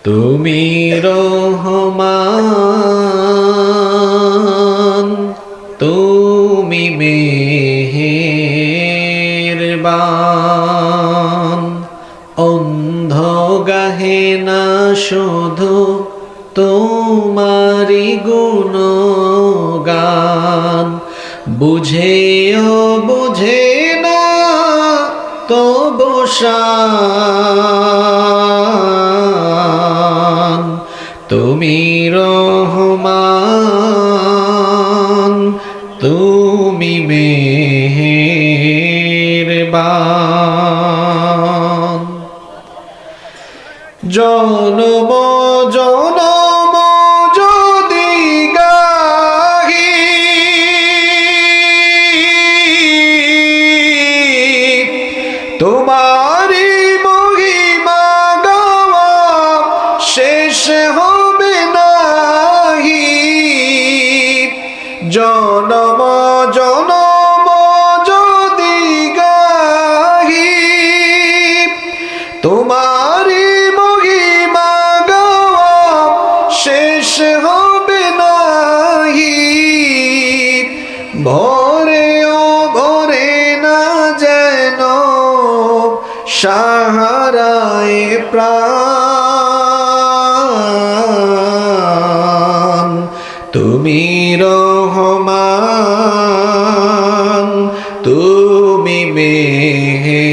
তুমি রহমান, তুমি মেহেরবান। অন্ধ গাহে না শুধু তোমারি গুণগান, বুঝেও বুঝে না তবু শান। তুমি রহমান, তুমি মেহেরবান। জনম জনম যদি গাহি তোমারি মহিমা, গাওয়া শেষ হবে নাহি। জনম জনম যদি গাহি তোমারি মহিমা, গাওয়া শেষ হবে নাহি। ভরেও ভরে না যেন সাহারায় প্রাণ। তুমি রহমান, তুমি মেহেরবান।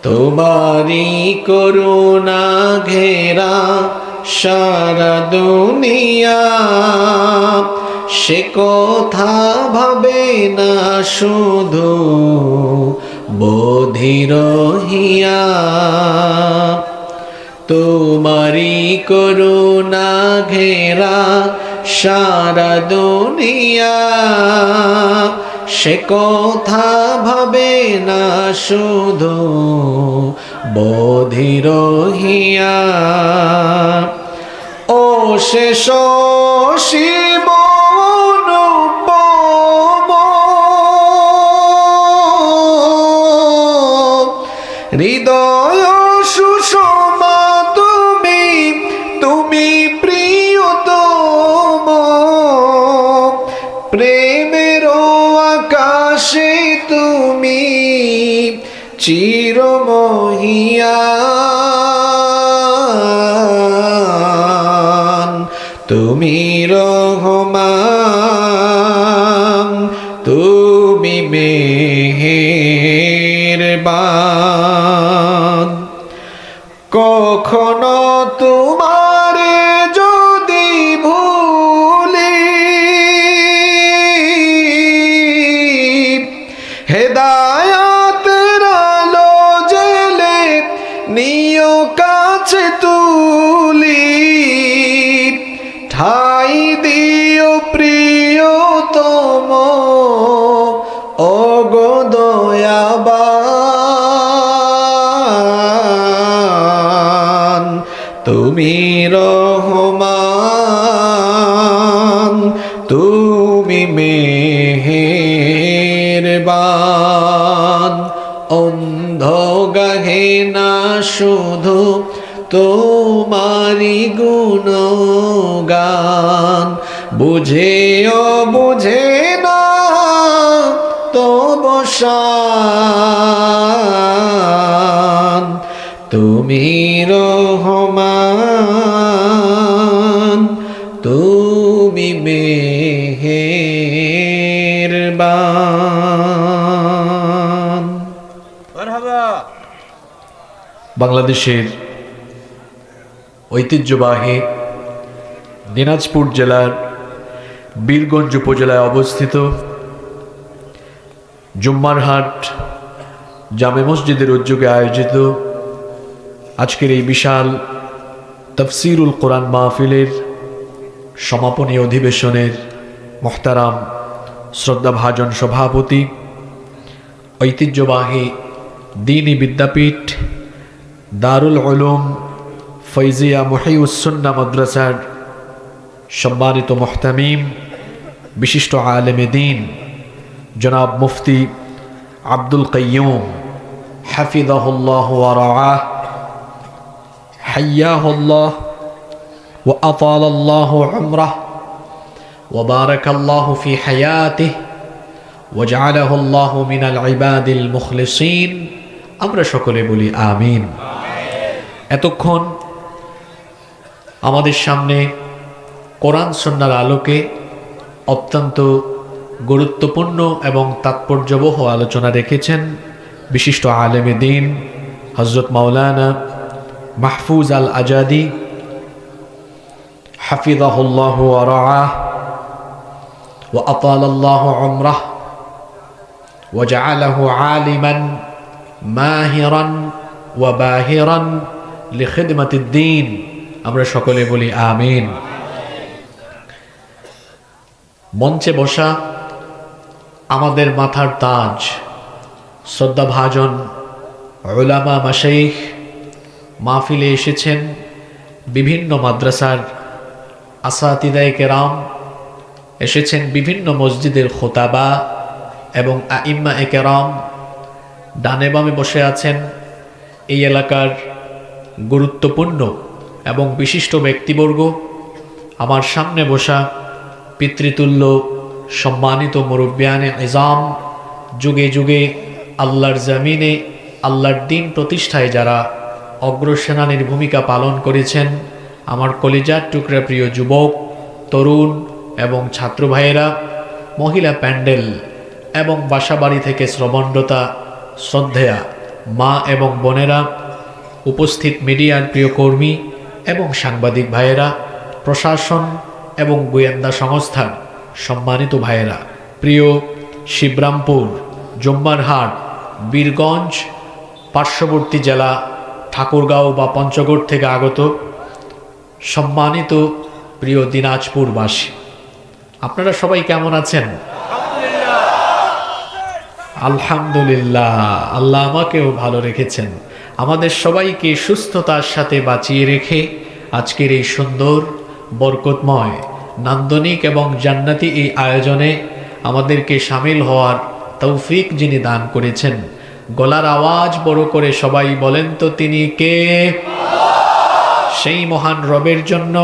তোমারি করুণা ঘেরা সারা দুনিয়া, সে কথা ভাবে না শুধু বধির হিয়া। তোমারি করুণা ঘেরা সারা দুনিয়া, সে কথা ভাবে না শুধু বধির হিয়া। ও শেষ শিব অনুপম, হৃদয় সুষমা তুমি, তুমি প্রিয়তম। প্রেমের আকাশে তুমি চিরমহিয়ান। তুমি রহমান, তুমি মেহেরবান। কখনো তোমারে যদি ভুলি, হেদায়াতের আলো জেলে নিও কাছে তুলি। ঠাই দিও প্রিয়তম ওগো দয়াবান। তুমি রহমান, তুমি মেহেরবান। অন্ধ গাহে না শুধু তোমারি গুণগান, বুঝেও বুঝে না তবু শান। তুমি রহমান, তুমি মেহেরবান। বাংলাদেশের ঐতিহ্যবাহী দিনাজপুর জেলার বীরগঞ্জ উপজেলায় অবস্থিত জুম্মারহাট জামে মসজিদের উদ্যোগে আয়োজিত আজকের এই বিশাল তাফসীরুল কোরআন মাহফিলের সমাপনী অধিবেশনের মুহতারাম শ্রদ্ধাভাজন সভাপতি, ঐতিহ্যবাহী দ্বীনি বিদ্যাপীঠ দারুল উলুম ফৈজিয়া মুহিউস সুন্নাহ মাদ্রাসার সম্মানিত মুহতামিম, বিশিষ্ট আলেমে দ্বীন জনাব মুফতি আব্দুল কাইয়ুম হাফিযাহুল্লাহু ওয়া রাআহ হাইয়াহুল্লাহ ওয়া আতালাল্লাহু উমরাহ ওয়া বারাকাল্লাহু ফি হায়াতিহি ওয়া জাআলাহুল্লাহু মিনাল ইবাদিল মুখলিসিন। আমরা সকলে বলি আমিন। এতক্ষণ আমাদের সামনে কোরআন সুন্নাহর আলোকে অত্যন্ত গুরুত্বপূর্ণ এবং তাৎপর্যবহ আলোচনা রেখেছেন বিশিষ্ট আলেমে দ্বীন হযরত মাওলানা মাহফুজ আল আজাদি হাফিযাহুল্লাহু ওয়া রাআহ ওয়া আতালাল্লাহু উমরাহ ওয়া জাআলাহু আলিমান মাহিরান ওয়া বাহিরান লিখিদমাতিদ দ্বীন। আমরা সকলে বলি আমিন। মঞ্চে বসা আমাদের মাথার তাজ শ্রদ্ধাভাজন উলামা মাশাইখ, মাহফিলে এসেছেন বিভিন্ন মাদ্রাসার আসাতিদায়ে কেরাম, এসেছেন বিভিন্ন মসজিদের খোতাবা এবং আইম্মায়ে কেরাম। ডানে বামে বসে আছেন এই এলাকার গুরুত্বপূর্ণ এবং বিশিষ্ট ব্যক্তিবর্গ। আমার সামনে বসা পিতৃতুল্য সম্মানিত মুরব্বিয়ানে ইজাম, যুগে যুগে আল্লাহর জমিনে আল্লাহর দ্বীন প্রতিষ্ঠায় যারা অগ্রসেনানীর ভূমিকা পালন করেছেন, আমার কলিজার টুকরা প্রিয় যুবক, তরুণ এবং ছাত্র ভাইয়েরা, মহিলা প্যান্ডেল এবং বাসাবাড়ি থেকে শ্রবণরতা শ্রদ্ধেয়া মা এবং বোনেরা, উপস্থিত মিডিয়ার প্রিয় কর্মী এবং সাংবাদিক ভাইয়েরা, প্রশাসন এবং গোয়েন্দা সংস্থার সম্মানিত ভাইয়েরা, প্রিয় শিবরামপুর, জম্মারহাট, বীরগঞ্জ, পার্শ্ববর্তী জেলা ঠাকুরগাঁও বা পঞ্চগড় থেকে আগত সম্মানিত প্রিয় দিনাজপুরবাসী, আপনারা সবাই কেমন আছেন? আলহামদুলিল্লাহ, আল্লাহ আমাকেও ভালো রেখেছেন। আমাদের সবাইকে সুস্থতার সাথে বাঁচিয়ে রেখে আজকের এই সুন্দর বরকতময় নান্দনিক এবং জান্নাতি এই আয়োজনে আমাদেরকে শামিল হওয়ার তৌফিক যিনি দান করেছেন, গলার আওয়াজ বড় করে সবাই বলেন তো তিনি কে? সেই মহান রবের জন্য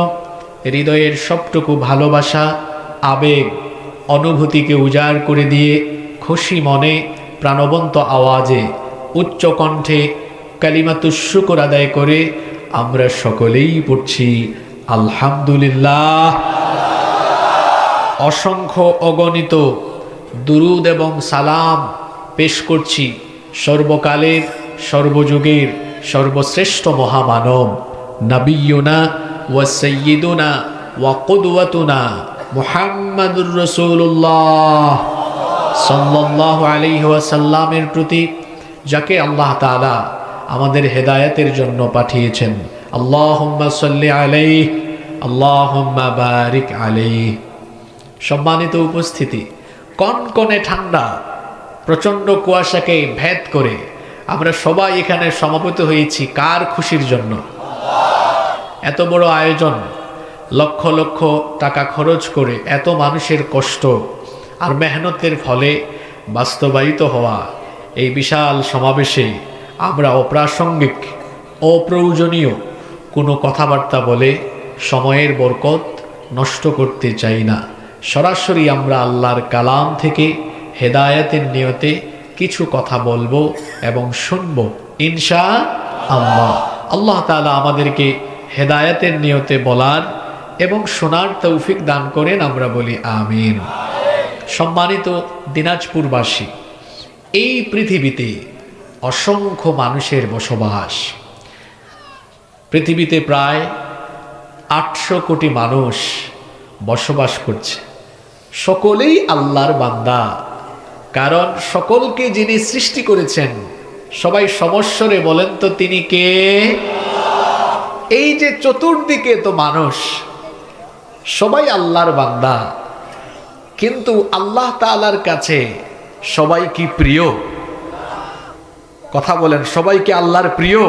হৃদয়ের সবটুকু ভালোবাসা, আবেগ, অনুভূতিকে উজাড় করে দিয়ে খুশি মনে প্রাণবন্ত আওয়াজে উচ্চ কণ্ঠে কালিমাতুশ শুকর আদায় করে আমরা সকলেই পড়ছি আলহামদুলিল্লাহ। অসংখ্য অগণিত দুরুদ এবং সালাম পেশ করছি সর্বকালের সর্বযুগের সর্বশ্রেষ্ঠ মহামানব নবিয়ুনা ওয়া সাইয়্যিদুনা ওয়া কুদওয়াতুনা মুহাম্মাদুর রাসূলুল্লাহ সাল্লাল্লাহু আলাইহি ওয়াসাল্লামের প্রতি, যাকে আল্লাহ তাআলা আমাদের হেদায়েতের জন্য পাঠিয়েছেন। আল্লাহুম্মা সাল্লি আলাইহি আল্লাহুম্মা বারিক আলাইহি। সম্মানিত উপস্থিতি, কনকনে ঠান্ডা প্রচণ্ড কুয়াশাকে ভেদ করে আমরা সবাই এখানে সমবেত হয়েছি কার খুশির জন্য? এত বড় আয়োজন, লক্ষ লক্ষ টাকা খরচ করে এত মানুষের কষ্ট আর মেহনতের ফলে বাস্তবায়িত হওয়া এই বিশাল সমাবেশে আমরা অপ্রাসঙ্গিক, অপ্রয়োজনীয় কোনো কথাবার্তা বলে সময়ের বরকত নষ্ট করতে চাই না। সরাসরি আমরা আল্লাহর কালাম থেকে হেদায়েতের নিয়তে কিছু কথা বলবো এবং শুনবো ইনশাআল্লাহ। আল্লাহ তাআলা আমাদেরকে হেদায়েতের নিয়তে বলার এবং শোনার তৌফিক দান করেন, আমরা বলি আমিন। সম্মানিত দিনাজপুরবাসী, এই পৃথিবীতে অসংখ্য মানুষের বসবাস। পৃথিবীতে প্রায় 800 কোটি মানুষ বসবাস করছে। সকলেই আল্লাহর বান্দা, কারণ সকলকে যিনি সৃষ্টি করেছেন, সবাই সমস্বরে বলেন তো তিনি কে? এই যে চতুর্দিকে তো মানুষ, সবাই আল্লাহর বান্দা, কিন্তু আল্লাহ তাআলার কাছে সবাই কি প্রিয়? কথা বলেন, সবাই কি আল্লাহর প্রিয়?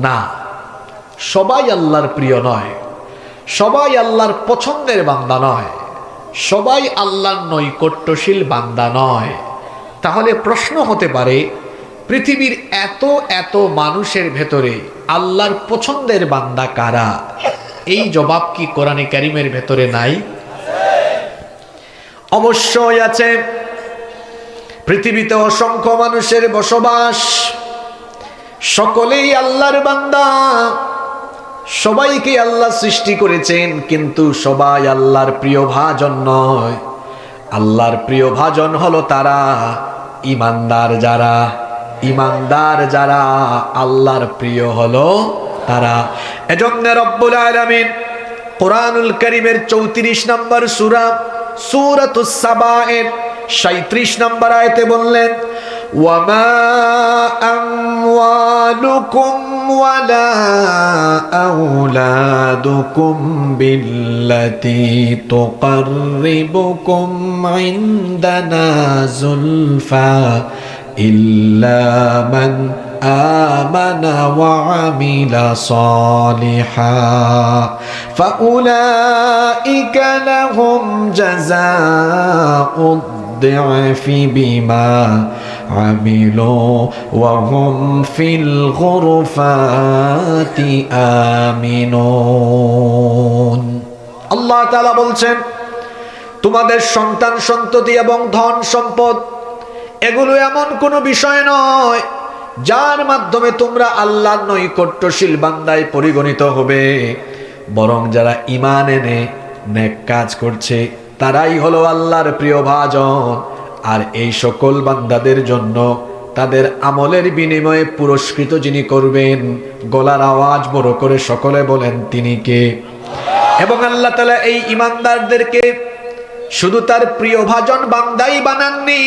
না, সবাই আল্লাহর প্রিয় নয়, সবাই আল্লাহর পছন্দের বান্দা নয়, সবাই আল্লাহর নৈকট্যশীল বান্দা নয়। তাহলে প্রশ্ন হতে পারে, পৃথিবীর এত এত মানুষের ভেতরে আল্লাহর পছন্দের বান্দা কারা, এই জবাব কি কোরআনে কারীমের ভেতরে নাই? অবশ্যই আছে। পৃথিবীতে অসংখ্য মানুষের বসবাস, সকলেই আল্লাহর বান্দা, সবাইকে আল্লাহ সৃষ্টি করেছেন, কিন্তু সবাই আল্লাহর প্রিয় ভাজন নয়। আল্লাহর প্রিয় ভাজন হলো তারা ঈমানদার যারা, ঈমানদার যারা আল্লাহর প্রিয় হলো তারা। এজন্য রব্বুল আলামিন কোরআনুল কারীমের 34 নম্বর সূরা সূরাতুস সাবা এর 37 নম্বর আয়াতে বললেন, ওয়ামা আমওয়ালুকুম ওয়ালা আওলাদুকুম বিল্লাতী তুকাররিবুকুম ইনদানা যুলফা ইল্লা মান আমানা ওয়া আমিলা সালিহা ফাউলাইকা লাহুম জাযাউদ الضعف بما عملوا وهم في الغرفات آمنون। আল্লাহ তাআলা বলছেন, তোমাদের সন্তান সন্ততি এবং ধন সম্পদ এগুলো এমন কোনো বিষয় নয় যার মাধ্যমে তোমরা আল্লাহর নৈকট্যশীল বান্দায় পরিগণিত হবে, বরং যারা ঈমান এনে নেক কাজ করছে তারাই হলো আল্লাহর প্রিয় ভাজন। আর এই সকল বান্দাদের জন্য তাদের আমলের বিনিময়ে পুরস্কৃত যিনি করবেন, গলার আওয়াজ বড় করে সকলে বলেন তিনি কে? এবং আল্লাহ তাআলা এই ঈমানদারদেরকে শুধু তার প্রিয় ভাজন বান্দাই বানাননি,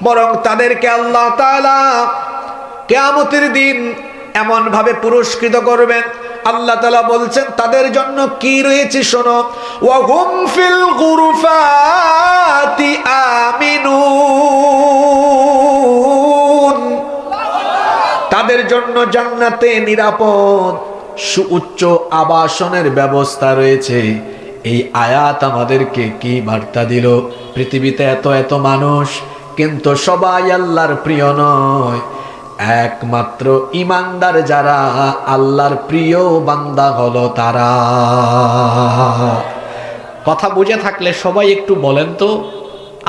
বরং তাদেরকে আল্লাহ তাআলা কিয়ামতের দিন এমন ভাবে পুরস্কৃত করবেন। আল্লাহ তাআলা বলছেন তাদের জন্য কি রয়েছে শোনো, ওয়া হুম ফিল গুরুফাতি আমিনুন, তাদের জন্য জান্নাতে নিরাপদ সুউচ্চ আবাসনের ব্যবস্থা রয়েছে। এই আয়াত আমাদেরকে কি বার্তা দিল? পৃথিবীতে এত এত মানুষ, কিন্তু সবাই আল্লাহর প্রিয় নয়। একমাত্র ঈমানদার যারা আল্লাহর প্রিয় বান্দা হলো তারা। কথা বুঝে থাকলে সবাই একটু বলেন তো,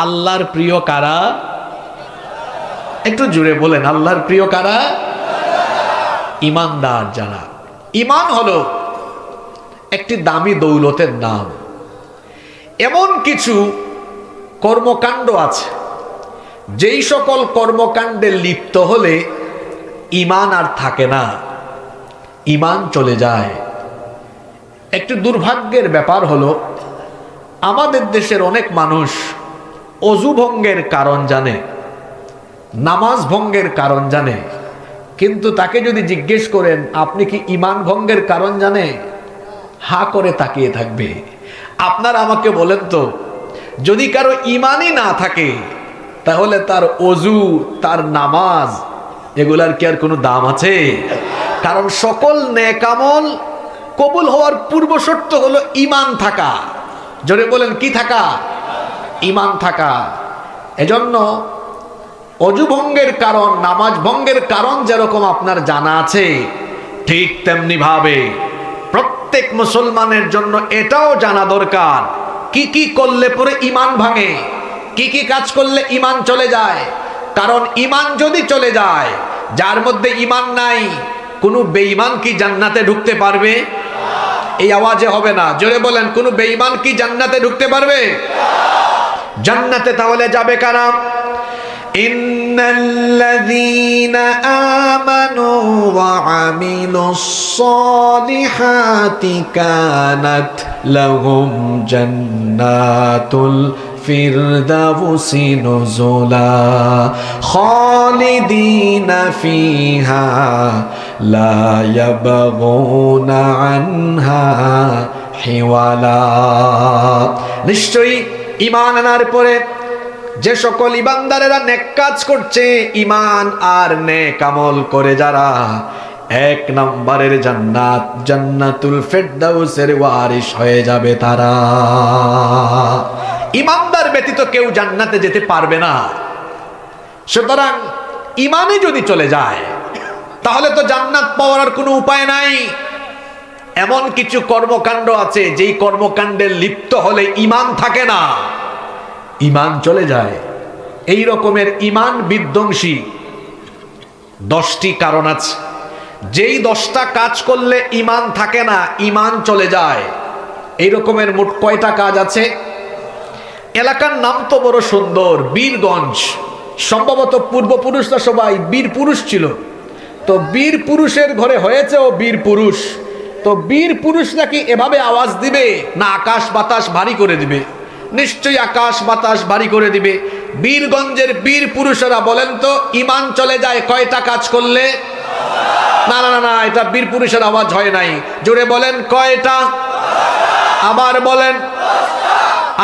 আল্লাহর প্রিয় কারা? একটু জোরে বলেন, আল্লাহর প্রিয় কারা? ঈমানদার যারা। ঈমান হলো একটি দামি দৌলতের নাম। এমন কিছু কর্মকাণ্ড আছে যেই সকল কর্মকাণ্ডে লিপ্ত হলে ঈমান আর থাকে না, ঈমান চলে যায়। একটি দুর্ভাগ্যের ব্যাপার হলো আমাদের দেশের অনেক মানুষ অজু ভঙ্গের কারণ জানে, নামাজ ভঙ্গের কারণ জানে, কিন্তু তাকে যদি জিজ্ঞেস করেন আপনি কি ঈমান ভঙ্গের কারণ জানে, হা করে তাকিয়ে থাকবে। আপনারা আমাকে বলেন তো, যদি কারো ঈমানই না থাকে তাহলে তার অজু, তার নামাজ এগুলার কি আর কোনো দাম আছে? কারণ সকল নেক আমল কবুল হওয়ার পূর্ব শর্ত হলো ঈমান থাকা। জোরে বলেন, কি থাকা? ঈমান থাকা। এজন্য অজু ভঙ্গের কারণ, নামাজ ভঙ্গের কারণ যেরকম আপনার জানা আছে, ঠিক তেমনি ভাবে প্রত্যেক মুসলমানের জন্য এটাও জানা দরকার কি কি করলে পরে ঈমান ভাঙে, কি কি কাজ করলে ঈমান চলে যায়। কারণ ঈমান যদি চলে যায়, যার মধ্যে ঈমান নাই, কোনো বেঈমান কি জান্নাতে ঢুকতে পারবে? এই আওয়াজে হবে না, জোরে বলেন, কোনো বেঈমান কি জান্নাতে ঢুকতে পারবে? জান্নাতে তাহলে যাবে কারা? ইন্নাল্লাযীনা আমানু ওয়া আমিলুস সালিহাতি কানাত লাহুম জান্নাতুল ফিরদাউসি নুজুলা খালিদিনা ফিহা লা ইয়াবগুনা আনহা হিওয়ালা। নিশ্চয়ই ঈমান আনার পরে যে সকল ঈমানদারেরা নেক কাজ করছে, ঈমান আর নেক আমল করে যারা, এক নম্বরের জান্নাত, জান্নাতুল ফিরদাউসের ওয়ারিশ হয়ে যাবে তারা। ঈমানদার ব্যতীত কেউ জান্নাতে যেতে পারবে না। সুতরাং ইমানে যদি চলে যায় তাহলে তো জান্নাত পাওয়ার আর কোনো উপায় নাই। এমন কিছু কর্মকাণ্ড আছে যেই কর্মকাণ্ডে লিপ্ত হলে ইমান থাকে না, ইমান চলে যায়। এই রকমের ইমান বিধ্বংসী 10টি কারণ আছে। যেই 10টা কাজ করলে ইমান থাকে না, ইমান চলে যায়, এই রকমের মোট কয়টা কাজ আছে? এলাকার নাম তো বড় সুন্দর, বীরগঞ্জ। সম্ভবত পূর্বপুরুষরা সবাই বীর পুরুষ ছিল, তো বীর পুরুষের ঘরে হয়েছে ও বীর পুরুষ। তো বীর পুরুষ নাকি এভাবে আওয়াজ দিবে না আকাশ বাতাস ভারী করে দিবে? নিশ্চয়ই আকাশ বাতাস ভারী করে দিবে। বীরগঞ্জের বীর পুরুষেরা বলেন তো ইমান চলে যায় কয়টা কাজ করলে? না না না, এটা বীর পুরুষের আওয়াজ হয় নাই। জোরে বলেন কয়টা? আবার বলেন,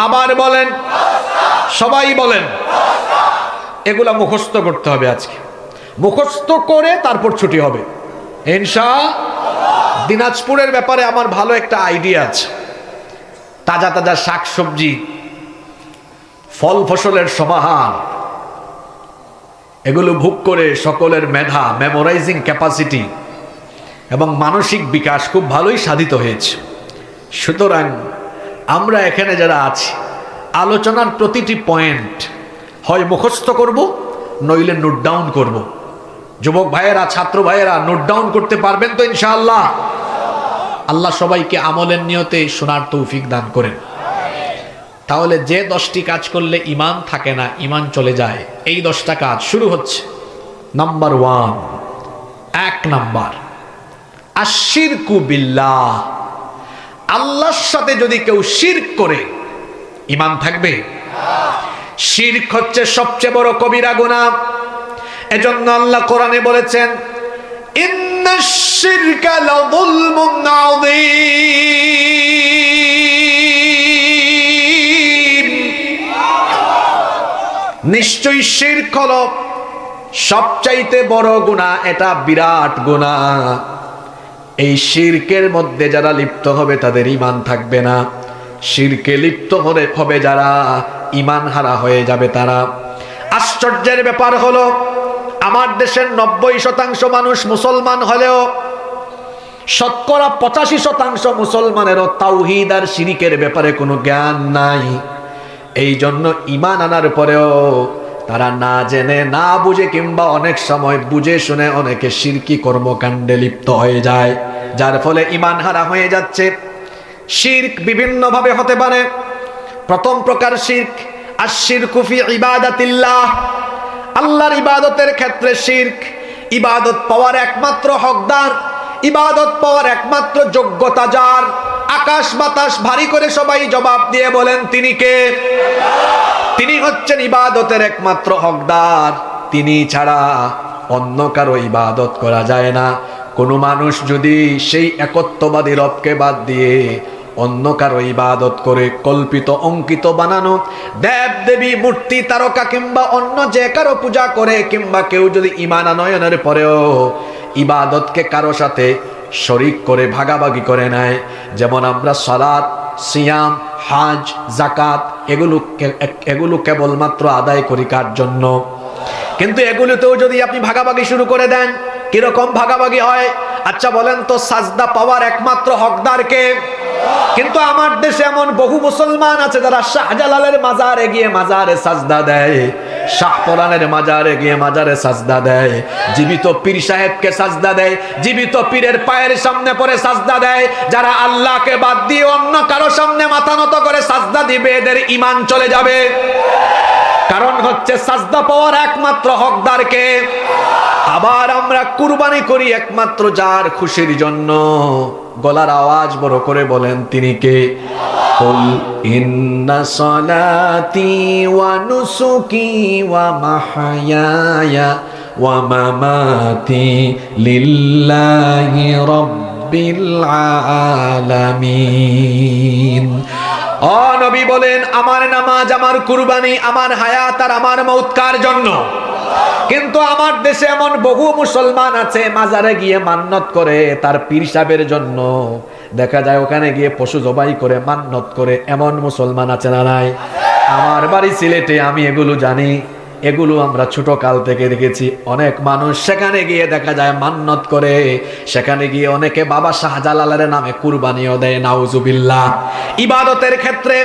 আবার বলেন, সবাই বলেন। এগুলা মুখস্থ করতে হবে আজকে, মুখস্থ করে তারপর ছুটি হবে ইনশাআল্লাহ। দিনাজপুরের ব্যাপারে আমার ভালো একটা আইডিয়া আছে। তাজা তাজা শাকসবজি, ফল ফসলের সমাহার, এগুলো ভোগ করে সকলের মেধা, মেমোরাইজিং ক্যাপাসিটি এবং মানসিক বিকাশ খুব ভালোই সাধিত হয়েছে। সুতরাং আমরা এখানে যারা আছি, আলোচনার প্রতিটি পয়েন্ট হয় মুখস্থ করব, নইলে নোট ডাউন করব। যুবক ভাইয়েরা, ছাত্র ভাইয়েরা, নোট ডাউন করতে পারবেন তো ইনশাআল্লাহ? আল্লাহ সবাইকে আমলের নিয়তে শোনার তৌফিক দান করেন। তাহলে যে 10টি কাজ করলে ইমান থাকে না, ইমান চলে যায়, এই 10টা কাজ শুরু হচ্ছে। নাম্বার 1, 1 নাম্বার, আশিরকু বিল্লাহ। আল্লাহর সাথে যদি কেউ শিরক করে, ইমান থাকবে? শিরক হচ্ছে সবচেয়ে বড় কবিরা গুনাহ। এজন্য আল্লাহ কোরআনে বলেছেন, ইন্নাশ শিরকা লাযুলমুন আযীম। নিশ্চয়ই শিরক হলো সবচাইতে বড় গুনাহ, এটা বিরাট গুনাহ। এই শিরকের মধ্যে যারা লিপ্ত হবে তাদের ঈমান থাকবে না। শিরকে লিপ্ত হবে যারা, ঈমান হারা হয়ে যাবে তারা। আশ্চর্যের ব্যাপার হলো আমার দেশের 90% মানুষ মুসলমান হলেও শতকরা 85% মুসলমানেরও তাওহীদ আর শিরকের ব্যাপারে কোনো জ্ঞান নাই। এই জন্য ঈমান আনার পরেও তারা না জেনে, না বুঝে, কিংবা অনেক সময় বুঝে শুনে অনেকে শিরকি কর্মকাণ্ডে লিপ্ত হয়ে যায়, যার ফলে ঈমান হারা হয়ে যাচ্ছে। শিরক বিভিন্ন ভাবে হতে পারে। প্রথম প্রকার শিরক আশ-শিরকু ফি ইবাদাতিল্লাহ। আল্লাহর ইবাদতের ক্ষেত্রে শিরক। ইবাদত পাওয়ার একমাত্র হকদার, ইবাদত পাওয়ার একমাত্র যোগ্যতা যার, আকাশ বাতাস ভারী করে সবাই জবাব দিয়ে বলেন তিনি কে? তিনি হচ্ছেন ইবাদতের একমাত্র হকদার। তিনি ছাড়া অন্য কারো ইবাদত করা যায় না। কোনো মানুষ যদি সেই একত্ববাদী রবকে বাদ দিয়ে অন্য কারো ইবাদত করে, কল্পিত অঙ্কিত বানানো দেব দেবী, মূর্তি, তারকা কিংবা অন্য যে কারো পূজা করে, কিংবা কেউ যদি ঈমান আনয়নের পরেও ইবাদতকে কারো সাথে শরীক করে ভাগাভাগি করে নেয়, যেমন আমরা সালাত, সিয়াম, হাজ, যাকাত এগুলো কেবলমাত্র আদায় করি কার জন্য? কিন্তু এগুলোতেও যদি আপনি ভাগাভাগি শুরু করে দেন, কিরকম ভাগাভাগি হয়? আচ্ছা বলেন তো, সাজদা পাওয়ার একমাত্র হকদার কে? কিন্তু আমার দেশে এমন বহু মুসলমান আছে যারা শাহজালালের মাজারে গিয়ে মাজারে সাজদা দেয়, শাহপরানের মাজারে গিয়ে মাজারে সাজদা দেয়, জীবিত পীর সাহেবকে সাজদা দেয়, জীবিত পীরের পায়ের সামনে পড়ে সাজদা দেয়। যারা আল্লাহকে বাদ দিয়ে অন্য কারো সামনে মাথা নত করে সাজদা দিবে, এদের ঈমান চলে যাবে। কারণ হচ্ছে সাজদা পাওয়ার একমাত্র হকদার কে? আবার আমরা কুরবানি করি একমাত্র যার খুশির জন্য। গলার আওয়াজ বড় করে বলেন তিনি কে? কুল ইন্না সালাতি ওয়া নুসুকি ওয়া মাহইয়ায়া ওয়া মামাতি লিল্লাহি রাব্বিল আলামিন। ও নবী বলেন, আমার নামাজ, আমার কুরবানি, আমার হায়াত আর আমার মওত কার জন্য? কিন্তু আমার দেশে এমন বহু মুসলমান আছে মাজারে গিয়ে মান্নত করে তার পীর সাহেবের জন্য। দেখা যায় ওখানে গিয়ে পশু জবাই করে মান্নত করে, এমন মুসলমান আছে না নাই? আমার বাড়ি সিলেটে, আমি এগুলো জানি। এগুলো আমরা ছোট কাল থেকে দেখেছি। অনেক মানুষ সেখানে গিয়ে দেখা যায় মান্নত করে, সেখানে গিয়ে অনেকে বাবা শাহজালালের নামে কুরবানিও দেয়, নাউজুবিল্লাহ। ইবাদতের ক্ষেত্রে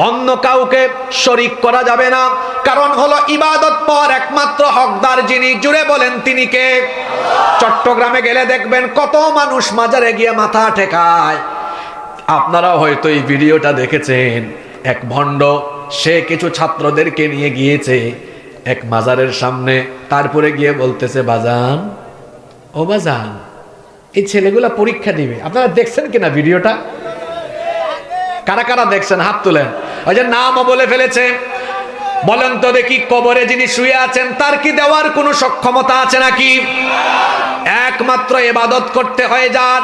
অন্য কাউকে শরীক করা যাবে না, কারণ হলো ইবাদত পাওয়ার একমাত্র হকদার যিনি, জুড়ে বলেন তিনি কে? চট্টগ্রামে গেলে দেখবেন কত মানুষ মাজারে গিয়ে মাথা ঠেকায়। আপনারা হয়তো এই ভিডিওটা দেখেছেন, এক ভণ্ড সে কিছু ছাত্রদেরকে নিয়ে গিয়েছে এক মাজারের সামনে, তারপরে গিয়ে বলতেছে, বাজান ও বাজান, এই ছেলেগুলা পরীক্ষা দিবে, আপনারা দেখছেন কিনা ভিডিওটা? কারা কারা দেখছেন হাত তুলেন। ওই যে নামও বলে ফেলেছে। বলেন তো দেখি, কবরে যিনি শুয়ে আছেন তার কি দেওয়ার কোনো সক্ষমতা আছে নাকি? একমাত্র ইবাদত করতে হয় যার,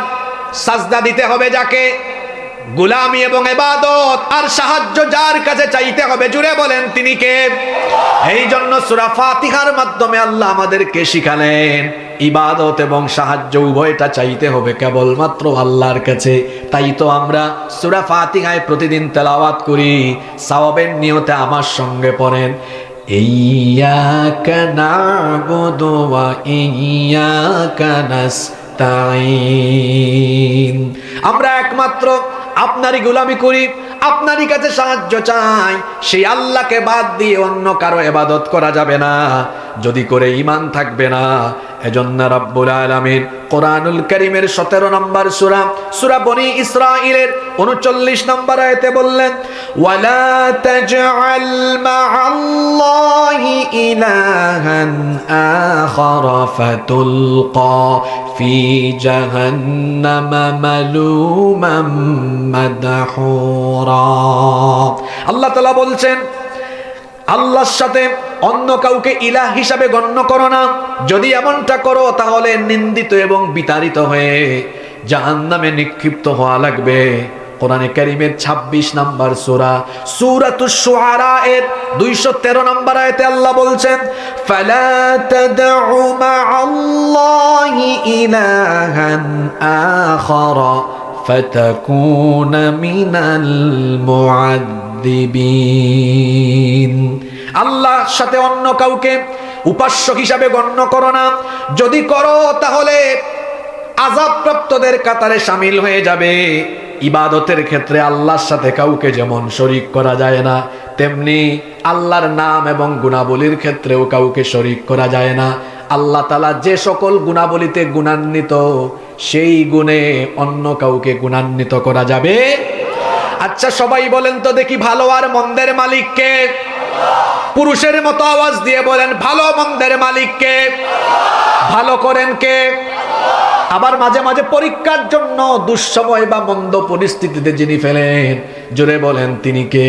সাজদা দিতে হবে যাকে, গোলামি এবং ইবাদত আর সাহায্য যার কাছে চাইতে হবে, জুড়ে বলেন তিনি কে? এই জন্য সূরা ফাতিহার মাধ্যমে আল্লাহ আমাদেরকে শিখালেন ইবাদত এবং সাহায্য উভয়টা চাইতে হবে কেবলমাত্র আল্লাহর কাছে। তাই তো আমরা সূরা ফাতিহায় প্রতিদিন তেলাওয়াত করি, সওয়াবের নিয়তে আমার সঙ্গে পড়েন, ইয়্যাকা না'বুদু ওয়া ইয়্যাকা নাস্তাঈন। আমরা একমাত্র আপনারই গোলামি করি, আপনারই কাছে সাহায্য চাই, সেই আল্লাহকে বাদ দিয়ে অন্য কারো ইবাদত করা যাবে না, যদি করে ঈমান থাকবে না। এজন্য রব্বুল আলামিন কোরআনুল কারীমের 17 নম্বর সূরা, সূরা বনী ইসরাঈলের 39 নম্বর আয়াতে বললেন, ওয়ালা তাজআল মা'আল্লাহি ইলাহান আখার ফাতুলকা ফি জাহান্নামা মালুমান মাদহুরা। আল্লাহ তাআলা বলছেন, আল্লাহর সাথে অন্য কাউকে ইলাহ হিসাবে গণ্য করো না, যদি এমনটা করো তাহলে নিন্দিত এবং বিতাড়িত হয়ে জাহান্নামে নিক্ষিপ্ত হওয়া লাগবে। কোরআনে কারীমের 26 নম্বর সূরা, সূরাতুশ শুআরা এর 213 নম্বর আয়াতে আল্লাহ বলছেন, ফালা তাদউ মা'আল্লাহি ইলাহান আখার ফাতাকুনা মিনাল মুআদ্দিবিন। আল্লাহর সাথে অন্য কাউকে উপাস্য হিসাবে গণ্য করো না, যদি করো তাহলে আযাবপ্রাপ্তদের কাতারে শামিল হয়ে যাবে। ইবাদতের ক্ষেত্রে আল্লাহর সাথে কাউকে যেমন শরীক করা যায় না, তেমনি আল্লাহর নাম এবং গুণাবলীর ক্ষেত্রেও কাউকে শরীক করা যায় না। আল্লাহ তাআলা যে সকল গুণাবলীতে গুণান্বিত, সেই গুণে অন্য কাউকে গুণান্বিত করা যাবে। আচ্ছা সবাই বলেন তো দেখি, ভালো আর মন্দের মালিক কে? পুরুষের মতো আওয়াজ দিয়ে বলেন, ভালো মন্দের মালিক কে? ভালো করেন কে? আবার মাঝে মাঝে পরীক্ষার জন্য দুঃসময় বা মন্দ পরিস্থিতিতে যিনি ফেলেন, জোরে বলেন তিনি কে?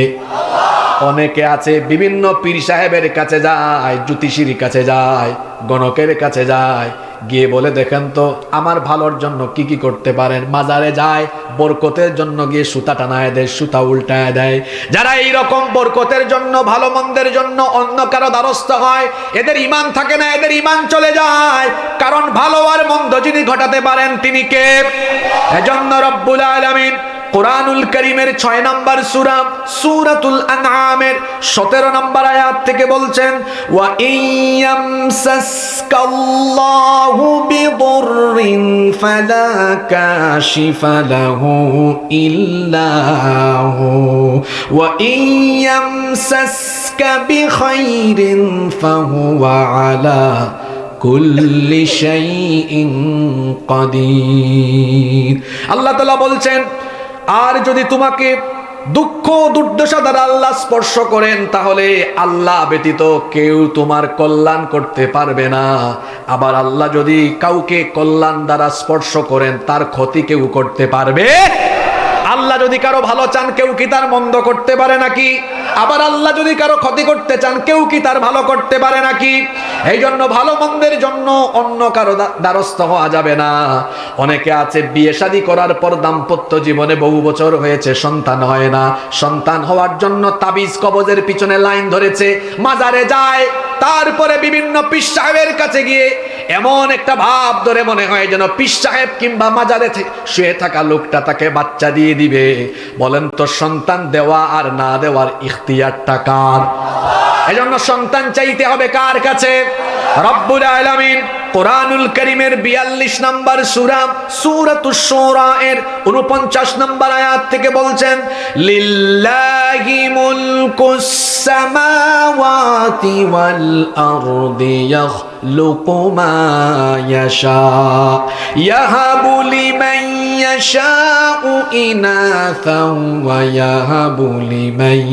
অনেকে আছে বিভিন্ন পীর সাহেবের কাছে যায়, জ্যোতিষীর কাছে যায়, গণকের কাছে যায়, গিয়ে বলে দেখেন তো আমার ভালোর জন্য কি কি করতে পারেন। মাজারে যায়, বরকতের জন্য গিয়ে সুতা টানায় দেয়, সুতা উল্টায় দেয়। যারা এই রকম বরকতের জন্য, ভালো মন্দের জন্য অন্য কারো দ্বারস্থ হয়, এদের ঈমান থাকে না, এদের ঈমান চলে যায়। কারণ ভালো আর মন্দ যিনি ঘটাতে পারেন তিনি কে? এজন্য রব্বুল আলামিন কোরআনুল কারীমের 6 নম্বর সূরা, সূরাতুল আনআমের 17 নম্বর আয়াত থেকে বলছেন, ওয়া ইয়ামসাসকাল্লাহু বিদুররিন ফালা কাশিফা লাহু ইল্লা হু ওয়া ইয়ামসাসকা বিখাইরিন ফাহুয়া আলা কুল্লি শাইইন কাদির। আল্লাহ তাআলা বলছেন, আর যদি তোমাকে দুঃখ দুর্দশা দ্বারা আল্লাহ স্পর্শ করেন, তাহলে আল্লাহ ব্যতীত কেউ তোমার কল্যাণ করতে পারবে না। আবার আল্লাহ যদি কাউকে কল্যাণ দ্বারা স্পর্শ করেন, তার ক্ষতি কেউ করতে পারবে? আল্লাহ যদি কারো ভালো চান, কেউ কি তার মন্দ করতে পারে নাকি? আবার আল্লাহ যদি কারো ক্ষতি করতে চান, কেউ কি তার ভালো করতে পারে নাকি? এই জন্য ভালো মন্দের জন্য অন্য কারো দ্বারস্থ হওয়া যাবে না। অনেকে আছে বিয়ে শাদী করার পর দাম্পত্য জীবনে বহু বছর হয়েছে, সন্তান হয় না, সন্তান হওয়ার জন্য তাবিজ কবজের পিছনে লাইন ধরেছে, মাজারে যায়, তারপরে বিভিন্ন পীর সাহেবের কাছে গিয়ে এমন একটা ভাব ধরে মনে হয় যেন পীর সাহেব কিংবা মাজারে শুয়ে থাকা লোকটা তাকে বাচ্চা দিয়ে দিবে। বলেন তো সন্তান দেওয়া আর না দেওয়ার ইখতিয়ারটা কার? এজন্য সন্তান চাইতে হবে কার কাছে? রব্বুল আলামিন কোরআনুল কারীমের 42 নম্বর সূরা সূরাতুশ শুরা এর 49 নম্বর আয়াত থেকে বলছেন, লিল্লাহি মুলকুস সামাওয়াতি ওয়াল আরদি ইয়াখলুকু মা ইয়াশা ইয়াহাবু লিমান ইয়াশাউ ইনাসাও ওয়া ইয়াহাবু লিমান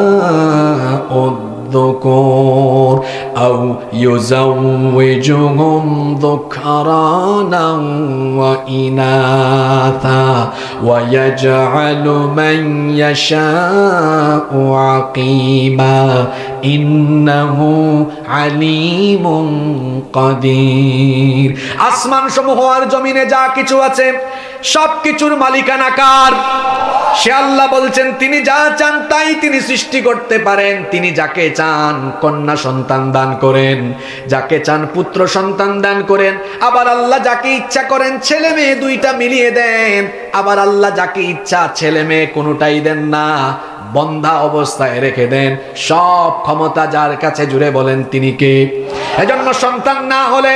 ইয়াশাউ الذكور أو يزوجهم ذكرانا وإناثا ويجعل من يشاء عقيما إنه عليم قدير। আসমান সমূহ আর জমিনে যা কিছু আছে সব কিছুর মালিকানা কার? সে আল্লাহ বলছেন তিনি যা চান তাই তিনি সৃষ্টি করতে পারেন। তিনি যাকে চান কন্যা সন্তান দান করেন, যাকে চান পুত্র সন্তান দান করেন। আবার আল্লাহ যাকে ইচ্ছা করেন ছেলে মেয়ে দুইটা মিলিয়ে দেন। আবার আল্লাহ যাকে ইচ্ছা ছেলে মেয়ে কোনোটাই দেন না, বন্ধা অবস্থায় রেখে দেন। সব ক্ষমতা যার কাছে, জুড়ে বলেন তিনি কে? এজন্য সন্তান না হলে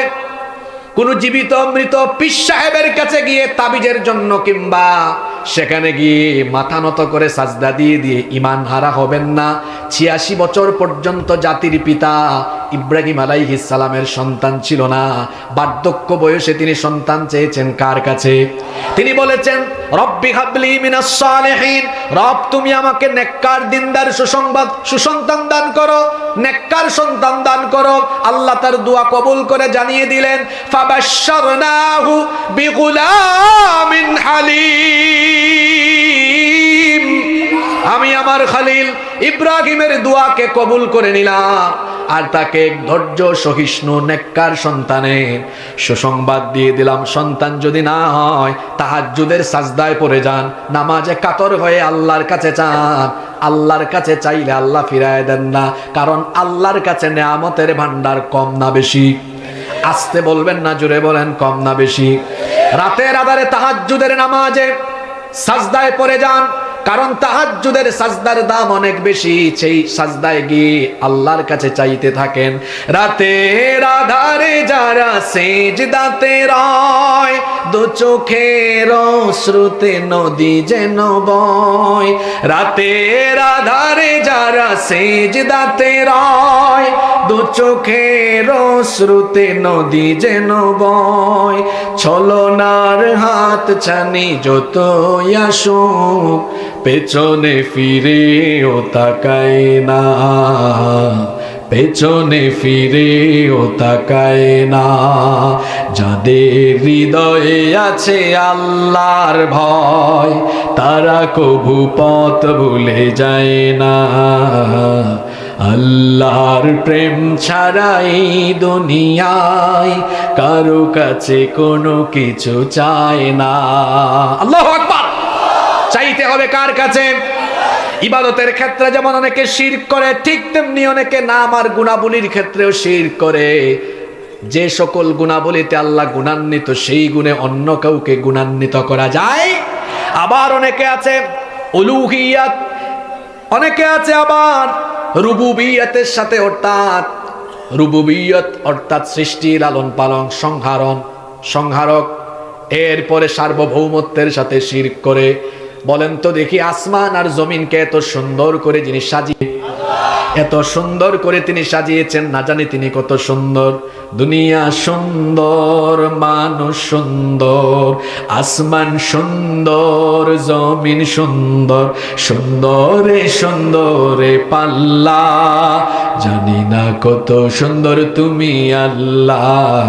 কোন জীবিত মৃত পীর সাহেবের কাছে গিয়ে তাবিজের জন্য কিংবা সেখানে গিয়ে মাথা নত করে সাজদা দিয়ে দিয়ে ঈমান হারা হবেন না। 86 বছর পর্যন্ত জাতির পিতা ইব্রাহিম আলাইহিস সালামের সন্তান ছিল না। বার্ধক্য বয়সে তিনি সন্তান চেয়েছেন কার কাছে? তিনি বলেছেন, রব্বি হাবলি মিনাস সালিহিন, রব তুমি আমাকে নেককার দিনদার সুসন্তান দান করো, নেককার সন্তান দান করো। আল্লাহ তার দোয়া কবুল করে জানিয়ে দিলেন, ফাবাশশারনাহু বিগুলামিন হালিম, আমি আমার খলিল ইব্রাহিমের দোয়াকে কবুল করে নিলাম আর তাকে ধৈর্য সহিষ্ণু নেককার সন্তানের সুসংবাদ দিয়ে দিলাম। সন্তান যদি না হয় তাহাজ্জুদের সাজদায় পড়ে যান, নামাজে কাতর হয়ে আল্লাহর কাছে চান। আল্লাহর কাছে চাইলে আল্লাহ ফিরায় দেন না, কারণ আল্লাহর কাছে নেয়ামতের ভান্ডার কম না বেশি? আসতে বলবেন না, জোরে বলেন, কম না বেশি? রাতের আধারে তাহাজ্জুদের নামাজে সাজদায় পড়ে যান, কারণ তাহাজ্জুদের সাজদার দাম অনেক বেশি। সেই সাজদায় গিয়ে আল্লাহর কাছে চাইতে থাকেন। রাতের আধারে যারা সিজদাতে রয়, দু চোখের অশ্রুতে নদী যেন বয়। রাতের আধারে যারা সিজদাতে রয়, দু চোখের অশ্রুতে নদী যেন বয়। ছলনার হাত ছানি যতই আসুক, পেছনে ফিরেও তাকায় না, পেছনে ফিরেও তাকায় না। যাদের হৃদয়ে আছে আল্লাহর ভয়, তারা কভু পথ ভুলে যায় না। আল্লাহর প্রেম ছাড়াই দুনিয়ায় কারো কাছে কোনো কিছু চায় না। আল্লাহু আকবার। চাইতে হবে কার কাছে? ইবাদতের ক্ষেত্রে যেমন অনেকে শিরক করে, ঠিক তেমনি অনেকে নাম আর গুণাবলীর ক্ষেত্রেও শিরক করে। যে সকল গুণাবলীতে আল্লাহ গুণান্বিত, সেই গুণে অন্য কাউকে গুণান্বিত করা যায়। আবার অনেকে আছে উলুহিয়াত, অনেকে আছে আবার রুবুবিয়তের সাথে, অর্থাৎ রুবুবিয়ত অর্থাৎ সৃষ্টি, লালন পালন, সংহারক, এরপরে সার্বভৌমত্বের সাথে শিরক করে। বলেন তো দেখি, আসমান আর জমিনকে এত সুন্দর করে যিনি সাজিয়ে, এত সুন্দর করে তিনি সাজিয়েছেন, না জানি তিনি কত সুন্দর। দুনিয়া সুন্দর, মানুষ সুন্দর, আসমান সুন্দর, জমিন সুন্দর, সুন্দরে সুন্দরে পাল্লা। জানি না কত সুন্দর তুমি আল্লাহ,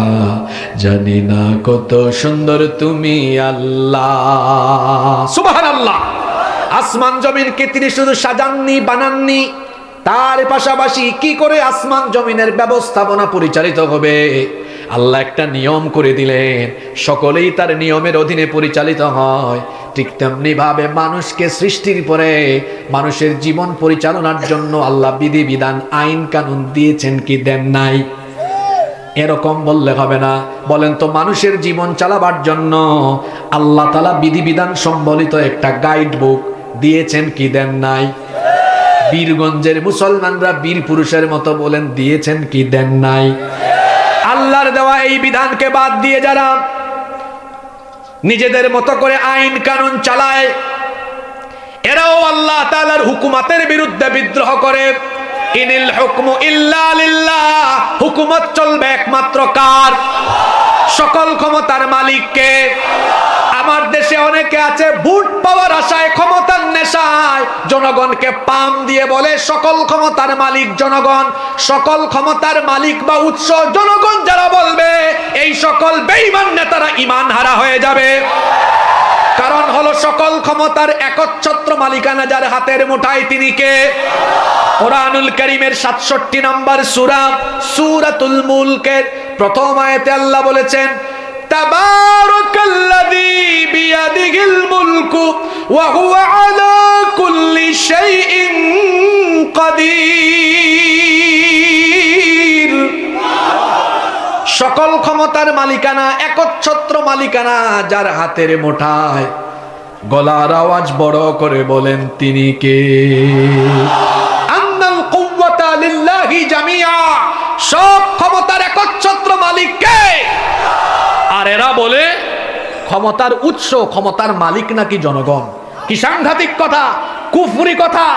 জানি না কত সুন্দর তুমি আল্লাহ। সুবহানাল্লাহ। আসমান জমিনকে তিনি শুধু সাজাননি, বানাননি, তার পাশাপাশি কি করে আসমান জমিনের ব্যবস্থাপনা পরিচালিত হবে আল্লাহ একটা নিয়ম করে দিলেন, সকলেই তার নিয়মের অধীনে পরিচালিত হয়। ঠিক তেমনি ভাবে মানুষকে সৃষ্টির পরে মানুষের জীবন পরিচালনার জন্য আল্লাহ বিধি বিধান, আইন কানুন দিয়েছেন কি দেন নাই? এরকম বললে হবে না। বলেন তো, মানুষের জীবন চালাবার জন্য আল্লাহ তাআলা বিধি বিধান সম্বলিত একটা গাইড বুক দিয়েছেন কি দেন নাই? বীরগঞ্জের মুসলমানরা বীর পুরুষের মতো বলেন দিয়েছেন কি দেন নাই? আল্লাহর দেওয়া এই বিধানকে বাদ দিয়ে যারা নিজেদের মতো করে আইন কানুন চালায়, এরাও আল্লাহ তাআলার হুকুমতের বিরুদ্ধে বিদ্রোহ করে। ইনিল হুকমু ইল্লা লিল্লাহ, হুকুমত চলবে একমাত্র কার? সকল ক্ষমতার মালিককে। আমার দেশে অনেকে আছে ভোট পাওয়ার আশায়, ক্ষমতার নেশায় জনগণকে পাম দিয়ে বলে সকল ক্ষমতার মালিক জনগণ। সকল ক্ষমতার মালিক বা উৎস জনগণ যারা বলবে, এই সকল বেঈমান নেতারা ঈমান হারা হয়ে যাবে। কারণ হলো সকল ক্ষমতার একচ্ছত্র মালিকানা যার হাতের মুঠায়, তিনি কে? কোরআনুল কারীমের 67 নম্বর সূরা সূরাতুল মুলকের প্রথম আয়াতে আল্লাহ বলেছেন, তাবারাকাল্লাযী বিয়াদিহিল মুলকু ওয়া হুয়া আলা কুল্লি শাইইন কাদির। সকল ক্ষমতার মালিকানা, একচ্ছত্র মালিকানা যার হাতের মুঠায়, গলার আওয়াজ বড় করে বলেন তিনি কে? আন্নাল কুওয়াতা লিল্লাহি জামিআ, সব ক্ষমতার একচ্ছত্র মালিক কে? আর এরা বলে ক্ষমতার উৎস, ক্ষমতার মালিক নাকি জনগণ। কি সাংঘাতিক কথা, কুফরি কথা।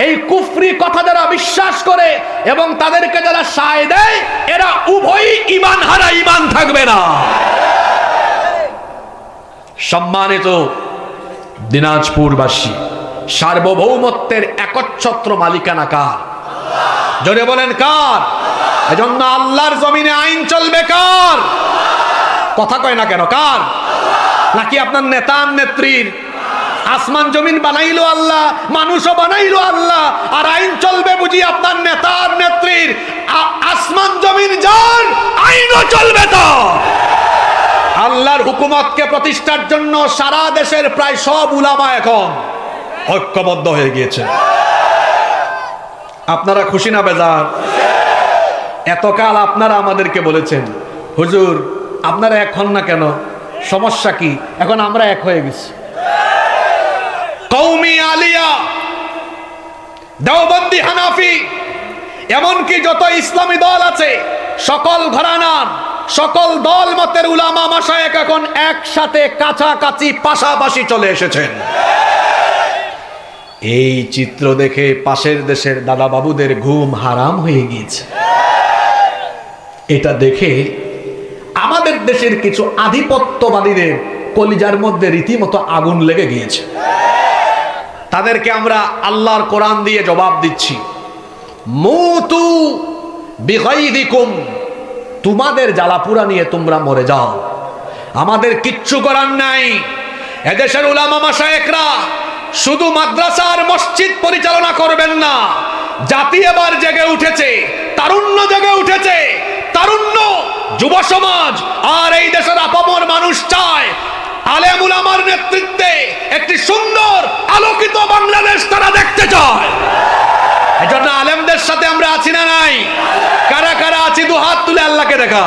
এই কুফরি কথা যারা বিশ্বাস করে এবং তাদেরকে যারা সায় দেয়, এরা উভয়ই ঈমান হারা, ঈমান থাকবে না। সম্মানিত দিনাজপুরবাসী, সার্বভৌমত্বের একচ্ছত্র মালিকানা কার? জোরে বলেন কার? এজন্য আল্লাহর জমিনে আইন চলবে কার? কথা কয় না কেন? কার? নাকি আপনার নেতা নেত্রীর? আসমান জমিন বানাইলো আল্লাহ, মানুষও বানাইলো আল্লাহ, আর আইন চলবে বুঝি আপনার নেতা নেত্রীর? আসমান জমিন যার, আইনও চলবে তো। আল্লাহর হুকুমতকে প্রতিষ্ঠার জন্য সারা দেশের প্রায় সব উলামা এখন ঐক্যবদ্ধ হয়ে গিয়েছে। আপনারা খুশি না বেজার? এতকাল আপনারা আমাদেরকে বলেছেন, হুজুর আপনারা এক হন না কেন, সমস্যা কি? এখন আমরা এক হয়ে গেছি। কওমি আলিয়া, দেওবন্দি, হানাফি, এমনকি যত ইসলামী দল আছে, সকল ঘরানার, সকল দল মতের উলামা মাশায়েখ এখন একসাথে কাছাকাছি পাশাপাশি চলে এসেছেন। এই চিত্র দেখে পাশের দেশের দাদা বাবুদের ঘুম হারাম হয়ে গিয়েছে। এটা দেখে আমাদের দেশের কিছু আধিপত্যবাদীদের কলিজার মধ্যে রীতিমতো আগুন লেগে গিয়েছে। তাদেরকে আমরা আল্লাহর কোরআন দিয়ে জবাব দিচ্ছি, মুতু বিগাইযিকুম, তোমাদের জ্বালাপুরা নিয়ে তোমরা মরে যাও, আমাদের কিচ্ছু করার নাই। এদেশের উলামা মাশায়েখরা শুধু মাদ্রাসা আর মসজিদ পরিচালনা করবেন না, জাতি এবার জেগে উঠেছে, তারুণ্য জেগে উঠেছে। তারুণ্য, যুব সমাজ আর এই দেশের আপামর মানুষ চায় আলেম উলামার নেতৃত্বে একটি সুন্দর আলোকিত বাংলাদেশ তারা দেখতে চায়। এজন্য আলেমদের সাথে আমরা আছি না নাই? কারা কারা আছি দু হাত তুলে আল্লাহকে দেখা।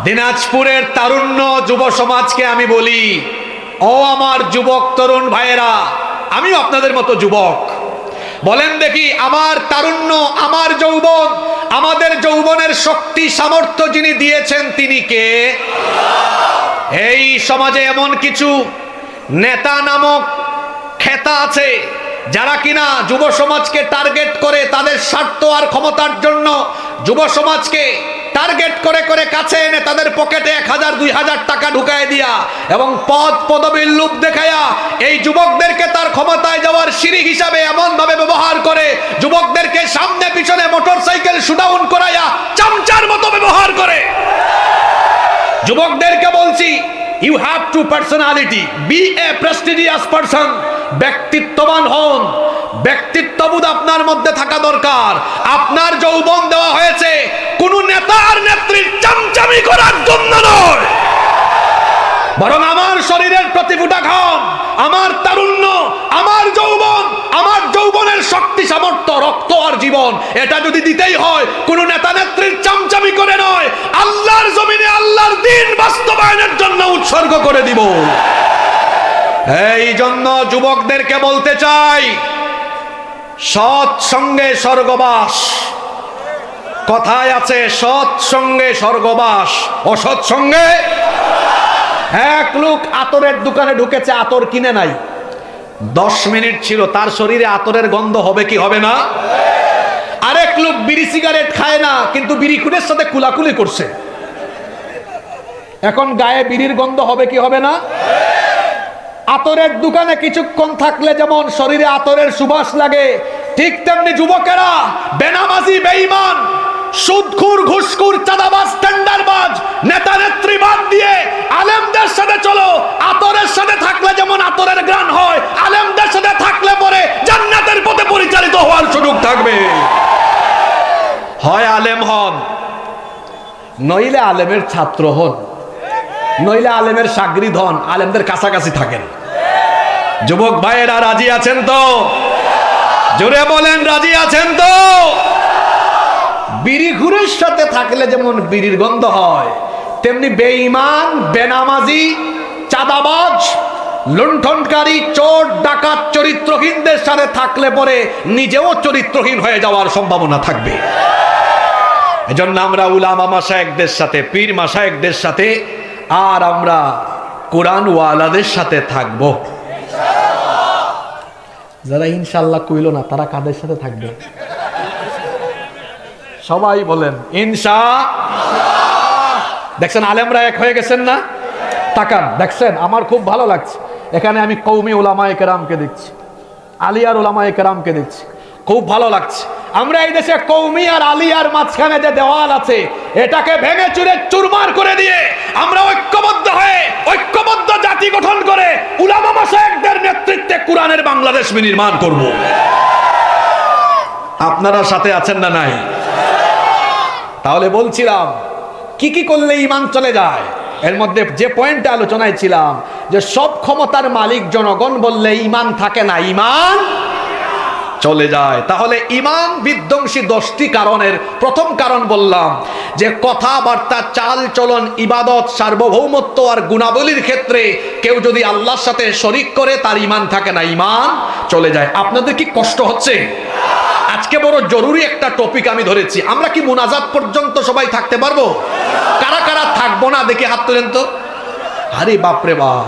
দিনাজপুরের তারুণ্য যুব সমাজকে আমি বলি, ও আমার যুবক তরুণ ভাইয়েরা, আমিও আপনাদের মতো যুবক। বলেন দেখি, আমার তারুণ্য, আমার যৌবন, আমাদের যৌবনের শক্তি সামর্থ্য যিনি দিয়েছেন তিনি কে? এই সমাজে এমন কিছু নেতা নামক খেতা আছে যারা কিনা যুব সমাজকে টার্গেট করে তাদের স্বার্থ আর ক্ষমতার জন্য যুব সমাজকে টার্গেট করে করে কাছে এনে তাদের পকেটে 1000-2000 টাকা ঢুকায় দিয়া এবং পদ পদবীর লোভ দেখায়া এই যুবকদেরকে তার ক্ষমতায় যাওয়ার সিঁড়ি হিসাবে এমন ভাবে ব্যবহার করে, যুবকদেরকে সামনে পিছনে মোটরসাইকেল শুডাউন করায়া চামচার মতো ব্যবহার করে। যুবকদেরকে বলছি, you have to personality, be a prestigious person, ব্যক্তিত্ববান হন, ব্যক্তিত্ববোধ আপনার মধ্যে থাকা দরকার। আপনার যৌবন দেওয়া হয়েছে কোন নেতা আর নেত্রীর চামচামি করার জন্য নয়। বরং আমার শরীরের প্রতি ফোঁটা ঘাম, আমার তারুণ্য, আমার যৌবন, আমার যৌবনের শক্তি, সামর্থ্য, রক্ত আর জীবন, এটা যদি দিতেই হয় কোন নেতা নেত্রীর চামচামি করে নয়, আল্লাহর জমিনে আল্লাহর দ্বীন বাস্তবায়নের জন্য উৎসর্গ করে দিব। এই জন্য যুবকদেরকে বলতে চাই, সৎ সঙ্গে স্বর্গবাস। কথায় আছে সৎ সঙ্গে স্বর্গবাস, অসৎ সঙ্গে। এক লোক আতরের দোকানে ঢুকেছে, আতর কিনে নাই, 10 মিনিট ছিল, তার শরীরে আতরের গন্ধ হবে কি হবে না? আরেক লোক বিড়ি সিগারেট খায় না, কিন্তু বিড়ি খুনের সাথে কুলাকুলি করছে, এখন গায়ে বিড়ির গন্ধ হবে কি হবে না? আতরের দোকানে কিছুক্ষণ থাকলে যেমন শরীরে আতরের সুবাস লাগে, ঠিক তেমনি যুবকেরা বেনামাজি, বেঈমান, সুদখোর, ঘুষখোর, চাঁদাবাজ, টেন্ডারবাজ, নেতা নেত্রী বাদ দিয়ে আলেমদের সাথে চলো। আতরের সাথে থাকলে যেমন আতরের ঘ্রাণ হয়, আলেমদের সাথে থাকলে পরে জান্নাতের পথে পরিচালিত হওয়ার সুযোগ থাকবে। হয় আলেম হন, নইলে আলেমের ছাত্র হন, নইলে আলেমের শাগরিদ হন, আলেমদের কাছাকাছি থাকেন। যুবক ভাইয়েরা রাজি আছেন তো? জোরে বলেন, রাজি আছেন তো? বিড়ি ঘুরের সাথে থাকলে যেমন বিড়ির গন্ধ হয়, তেমনি বেঈমান, বেনামাজি, চাঁদাবাজ, লুণ্ঠনকারী, চোর, ডাকাত, চরিত্রহীনদের সাথে থাকলে পরে নিজেও চরিত্রহীন হয়ে যাওয়ার সম্ভাবনা থাকবে। এজন্য আমরা উলামা মাশায়েখদের সাথে, পীর মাশায়েখদের সাথে, আর আমরা কোরআন ওয়ালাদের সাথে থাকব। যারা ইনশাআল্লাহ কইল না, তারা কাদের সাথে থাকবে? সবাই বলেন ইনশাআল্লাহ। দেখছেন আলেমরা এক হয়ে গেছেন না? তাকান, দেখছেন, আমার খুব ভালো লাগছে। এখানে আমি কওমি উলামায়ে কেরামকে দেখছি, আলিয়ার উলামায়ে কেরামকে দেখছি, খুব ভালো লাগছে। আমরা এই দেশে কওমি আর আলিয়ার মাঝখানে যে দেওয়াল আছে, এটাকে ভেঙে চুরে চুরমার করে দিয়ে আমরা ঐক্যবদ্ধ হয়ে, ঐক্যবদ্ধ জাতি গঠন করে উলামা মাশায়েখদের নেতৃত্বে কোরআনের বাংলাদেশ বিনির্মাণ করব। আপনারা সাথে আছেন না নাই? তাহলে বলছিলাম কি কি করলে ঈমান চলে যায়। এর মধ্যে যে পয়েন্টটা আলোচনায় ছিলাম, যে সব ক্ষমতার মালিক জনগণ বললে ঈমান থাকে না, ঈমান চলে যায়। তাহলে ঈমান বিধ্বংসী 10টি কারণের প্রথম কারণ বললাম যে কথাবার্তা, চাল চলন, ইবাদত, সার্বভৌমত্ব আর গুণাবলীর ক্ষেত্রে কেউ যদি আল্লাহর সাথে শরীক করে, তার ঈমান থাকে না, ঈমান চলে যায়। আপনাদের কি কষ্ট হচ্ছে? আজকে বড় জরুরি একটা টপিক আমি ধরেছি। আমরা কি মুনাজাত পর্যন্ত সবাই থাকতে পারবো? কারা কারা থাকবো না দেখি হাত তোলেন তো। আরে বাপরে বাপ,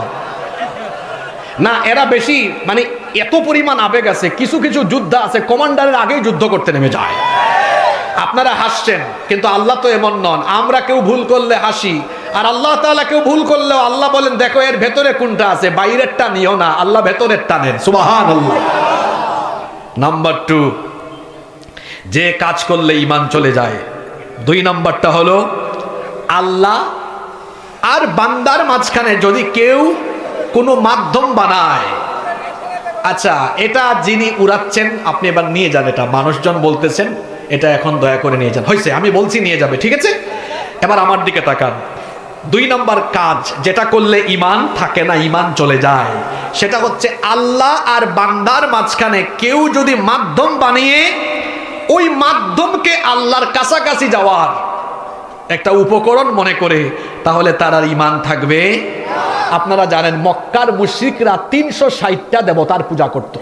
না এরা বেশি, মানে এত পরিমাণ আবেগ আছে। কিছু কিছু যুদ্ধ আছে কমান্ডারের আগেই যুদ্ধ করতে নেমে যায়। আপনারা হাসছেন, কিন্তু আল্লাহ তো এমন নন। আমরা কেউ ভুল করলে হাসি, আর আল্লাহ তাআলা কেউ ভুল করলেও আল্লাহ বলেন দেখো এর ভেতরে কোনটা আছে, বাইরেরটা নিও না, আল্লাহ ভেতরেরটা নেন। সুবহানাল্লাহ। নাম্বার 2, যে কাজ করলে ঈমান চলে যায়। 2 নাম্বারটা হলো আল্লাহ আর বান্দার মাঝখানে যদি কেউ কোনো মাধ্যম বানায়। আচ্ছা, এটা যিনি উড়াচ্ছেন আপনি এবার নিয়ে যান, এটা মানুষজন বলতেছেন, এটা এখন দয়া করে নিয়ে যান। হয়েছে, আমি বলছি নিয়ে যাবে, ঠিক আছে? এবার আমার দিকে তাকান। 2 নম্বর কাজ যেটা করলে ঈমান থাকে না, ঈমান চলে যায়, সেটা হচ্ছে আল্লাহ আর বান্দার মাঝখানে কেউ যদি মাধ্যম বানিয়ে ওই মাধ্যমকে আল্লাহর কাছাকাছি যাওয়ার একটা উপকরণ মনে করে, তাহলে তার আর ঈমান থাকবে। আপনারা জানেন মক্কার মুশরিকরা 360টা দেবতার পূজা করত।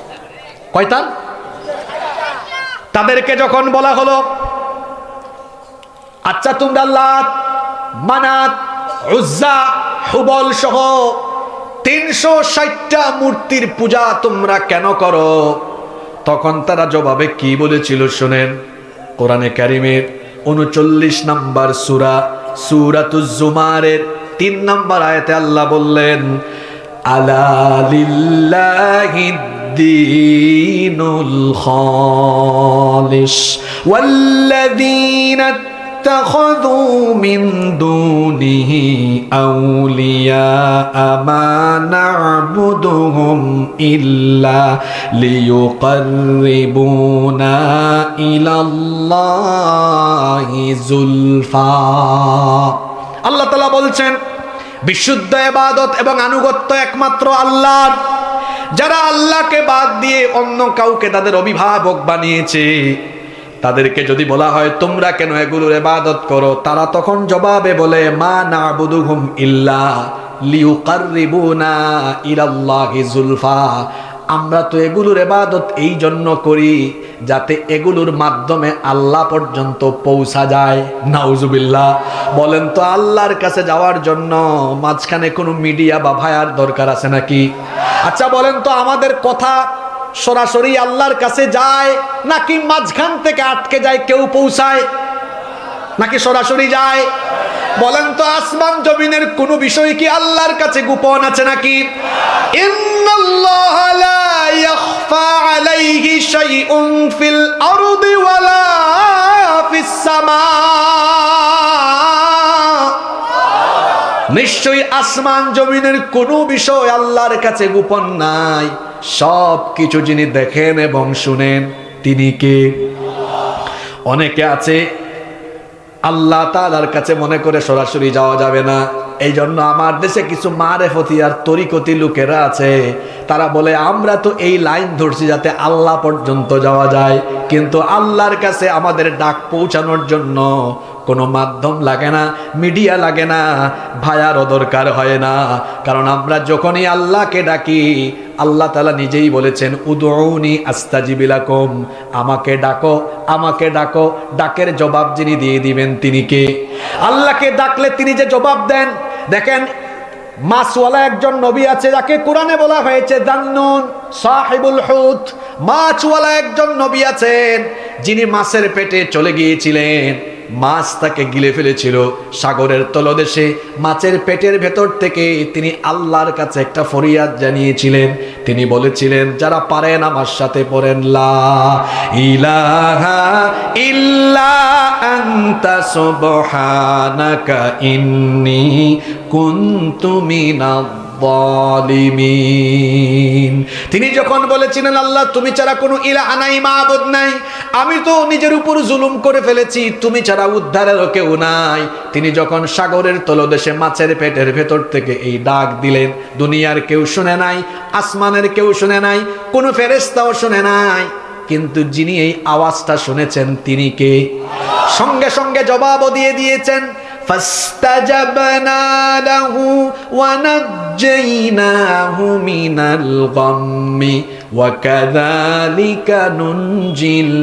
কয়টা? তাদেরকে যখন বলা হলো আচ্ছা তোমরা লাত, মানাত, উজ্জা, হুবল সহ 360টা মূর্তির পূজা তোমরা কেন করো, তখন তারা জবাবে কি বলেছিল শুনেন। কোরআনে কারীমের 39 নম্বর সূরা, সূরাতুজ জুমারের 3 নম্বর আয়াতে আল্লাহ বললেন, আলা লিল্লাহিদ দীনুল খালিস ওয়াল্লাযীনা ইত্তাখাযু মিন দুনিহি আউলিয়া মা না'বুদুহুম ইল্লা লিয়ুকাররিবুনা ইলাল্লাহি যুলফা। আল্লাহ তাআলা বলছেন বিশুদ্ধ ইবাদত এবং আনুগত্য একমাত্র আল্লাহর। যারা আল্লাহকে বাদ দিয়ে অন্য কাউকে তাদের অভিভাবক বানিয়েছে, তাদেরকে যদি বলা হয় তোমরা কেন এগুলোর ইবাদত করো, তারা তখন জবাবে বলে মা না'বুদুহুম ইল্লা লিয়ুকাররিবুনা ইলাল্লাহি যুলফা, আমরা তো এগুলোর ইবাদত এই জন্য করি যাতে এগুলোর মাধ্যমে আল্লাহ পর্যন্ত পৌঁছা যায়। নাউজুবিল্লাহ। বলেন তো আল্লাহর কাছে যাওয়ার জন্য মাঝখানে কোনো মিডিয়া বা ভায়ার দরকার আছে নাকি? আচ্ছা বলেন তো আমাদের কথা সরাসরি আল্লাহর কাছে যায় নাকি মাঝখান থেকে আটকে যায়, কেউ পৌঁছায় নাকি সরাসরি যায়? বলেন তো আসমান জমিনের কোন বিষয় কি আল্লাহর কাছে গোপন আছে নাকি? ইন্নাল্লাহা লা ইয়াখফা আলাইহি শাইউন ফিল আরদি ওয়ালা ফিস সামা, নিশ্চয়ই আসমান জমিনের কোন বিষয় আল্লাহর কাছে গোপন নাই, সব কিছু যিনি দেখেন এবং শুনেন তিনি কে? অনেকে আছে আল্লাহ তাআলার কাছে মনে করে সরাসরি যাওয়া যাবে না। এই জন্য আমার দেশে কিছু মারেফতি আর তরিকতি লোকেরা আছে, তারা বলে আমরা তো এই লাইন ধরছি যাতে আল্লাহ পর্যন্ত যাওয়া যায়, কিন্তু আল্লাহর কাছে আমাদের ডাক পৌঁছানোর জন্য কোনো মাধ্যম লাগে না, মিডিয়া লাগে না, ভায়ারও দরকার হয় না। কারণ আমরা যখনই আল্লাহকে ডাকি, আল্লাহ তাআলা নিজেই বলেছেন উদউনি আস্তাজিব লাকুম, আমাকে ডাকো, আমাকে ডাকো, ডাকের জবাব যিনি দিয়ে দিবেন তিনি কে? আল্লাহকে ডাকলে তিনি যে জবাব দেন। দেখেন মাছওয়ালা একজন নবী আছে যাকে কোরআনে বলা হয়েছে দান্নুন সাহিবুল হুত। মাছওয়ালা একজন নবী আছেন যিনি মাছের পেটে চলে গিয়েছিলেন, মাছ তাকে গিলে ফেলেছিল সাগরের তলদেশে। মাছের পেটের ভেতর থেকে তিনি আল্লাহর কাছে একটা ফরিয়াদ জানিয়েছিলেন। তিনি বলেছিলেন যারা পারেন আমার সাথে পড়েন লা ইলাহা ইল্লা আনতা সুবহানাকা ইন্নী কুনতু মিনাজ জালিমিন। তিনি যখন বলেছিলেন আল্লাহ তুমি ছাড়া কোনো ইলাহ নাই, মাবুদ নাই, আমি তো নিজের উপর জুলুম করে ফেলেছি, তুমি ছাড়া উদ্ধারের কেউ নাই। তিনি যখন সাগরের তলদেশে মাছের পেটের ভেতর থেকে এই ডাক দিলেন, দুনিয়ার কেউ শুনে নাই, আসমানের কেউ শুনে নাই, কোনো ফেরেশতাও শুনে নাই, কিন্তু যিনি এই আওয়াজটা শুনেছেন তিনি কে? সঙ্গে সঙ্গে জবাবও দিয়ে দিয়েছেন ফাস্তাজাবনা লাহু ওয়া নাজ্জাইনাহু মিনাল গাম্মি ওয়া কাযালিকা নুনজিল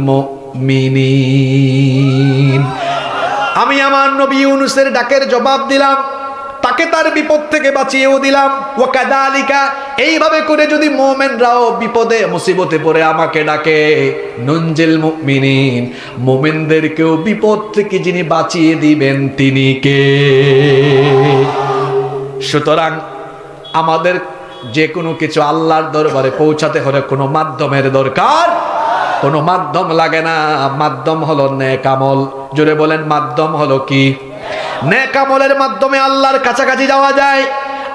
মুমিনিন। আমি আমার নবী ইউনূসের ডাকের জবাব দিলাম, তাকে তার বিপদ থেকে বাঁচিয়েও দিলাম। ওয়া কাযালিকা, এইভাবে করে যদি মুমিনরাও বিপদে মুসিবতে পড়ে আমাকে ডাকে, নুনজিল মুমিনিন, মুমিনদেরকেও বিপদ থেকে যিনি বাঁচিয়ে দিবেন তিনি কে? সুতরাং আমাদের যে কোনো কিছু আল্লাহর দরবারে পৌঁছাতে হলে কোনো মাধ্যমের দরকার, কোনো মাধ্যম লাগে না। মাধ্যম হলো নেক আমল। জোরে বলেন মাধ্যম হলো কি? নেক আমলের মাধ্যমে আল্লাহর কাছাকাছি যাওয়া যায়,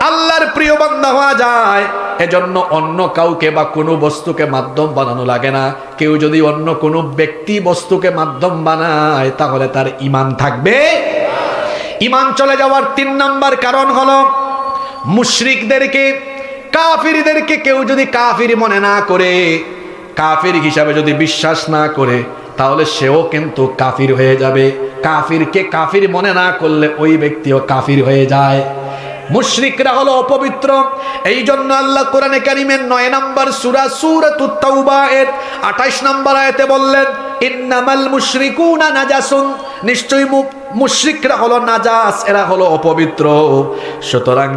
আল্লাহর প্রিয় বান্দা হওয়া যায়। এজন্য অন্য কাউকে বা কোনো বস্তুকে মাধ্যম বানানো লাগে না। কেউ যদি অন্য কোনো ব্যক্তি বস্তুকে মাধ্যম বানায় তাহলে তার ঈমান থাকবে। ঈমান চলে যাওয়ার 3 নাম্বার কারণ হলো মুশরিকদেরকে, কাফিরদেরকে কেউ যদি কাফির মনে না করে, কাফির হিসাবে যদি বিশ্বাস না করে, তাহলে সেও কিন্তু কাফির হয়ে যাবে। কাফিরকে কাফির মনে না করলে ওই ব্যক্তিও কাফির হয়ে যায়। মুশরিকরা হলো অপবিত্র। এই জন্য আল্লাহ কোরআনে কারিমের 9 নম্বর সূরা সূরাতুত তাওবা এর 28 নম্বর আয়াতে বললেন ইন্নামাল মুশরিকুনা নাজাসুন, নিশ্চয়ই মুশরিকরা হলো নাজাস, এরা হলো অপবিত্র। সুতরাং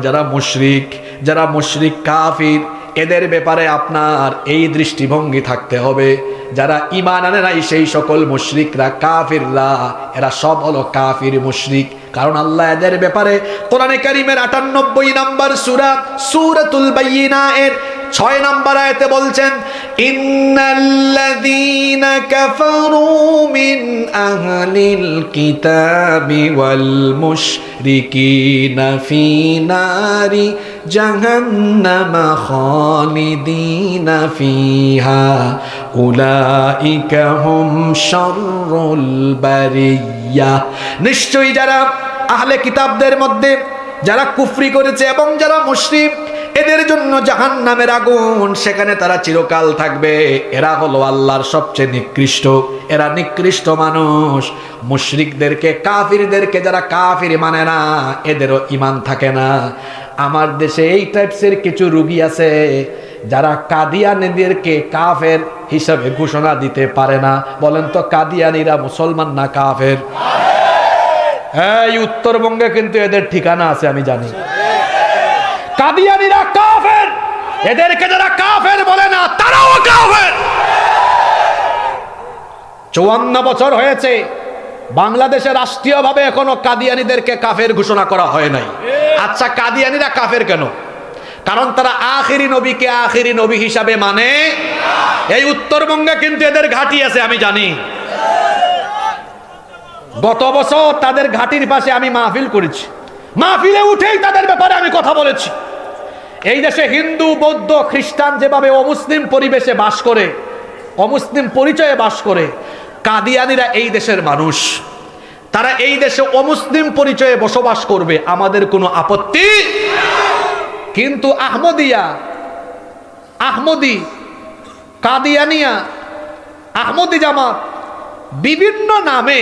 যারা মুশরিক কাফির, এদের ব্যাপারে আপনার এই দৃষ্টিভঙ্গি থাকতে হবে। যারা ঈমান আনে নাই সেই সকল মুশরিকরা, কাফিররা, এরা সব হলো কাফির মুশরিক। কারণ আল্লাহ এদের ব্যাপারে কোরআনে কারীমের 98 নম্বর সূরা সূরাতুল বাইয়িনা এর 6 নম্বর আয়াতে বলছেন ইন্নাল্লাযীনা কাফারু মিন আহলিল কিতাবি ওয়াল মুশরিকিনা ফি নারি জাহান্নামা খালিদিনা ফিহা উলাইকা হুম শাররুল বারিয়া। নিশ্চয়ই যারা আহলে কিতাবদের মধ্যে যারা কুফরি করেছে এবং যারা মুশরিক, এদের জন্য জাহান্নামের আগুন, সেখানে তারা চিরকাল থাকবে। এরা হলো আল্লাহর সবচেয়ে নিকৃষ্ট, এরা নিকৃষ্ট মানুষ। মুশরিকদেরকে, কাফিরদেরকে যারা কাফির মানে না, এদেরও ঈমান থাকে না। আমার দেশে এই টাইপসের কিছু রোগী আছে যারা কাদিয়ানীদেরকে কাফের হিসাবে ঘোষণা দিতে পারে না। বলেন তো, কাদিয়ানীরা মুসলমান না কাফের? এই উত্তরবঙ্গে কিন্তু এদের ঠিকানা আছে, আমি জানি। কাদিয়ানীরা কাফের, এদেরকে যারা কাফের বলে না তারাও কাফের। 54 বছর হয়েছে, বাংলাদেশে রাষ্ট্রীয়ভাবে এখনো কাদিয়ানীদেরকে কাফের ঘোষণা করা হয় নাই। আচ্ছা, কাদিয়ানীরা কাফের কেন? কারণ তারা আখিরি নবীকে আখিরি নবী হিসাবে মানে। এই উত্তরবঙ্গে কিন্তু এদের ঘাঁটি আছে, আমি জানি। গত বছর তাদের ঘাঁটির পাশে আমি মাহফিল করেছি, মাহফিলে উঠেই তাদের ব্যাপারে আমি কথা বলেছি। এই দেশে হিন্দু, বৌদ্ধ, খ্রিস্টান যেভাবে অমুসলিম পরিবেশে বাস করে, অমুসলিম পরিচয়ে বাস করে, কাদিয়ানীরা এই দেশের মানুষ। তারা এই দেশে অমুসলিম পরিচয়ে বসবাস করবে, আমাদের কোনো আপত্তি। কিন্তু আহমদিয়া, আহমদি, কাদিয়ানিয়া, আহমদি জামাত বিভিন্ন নামে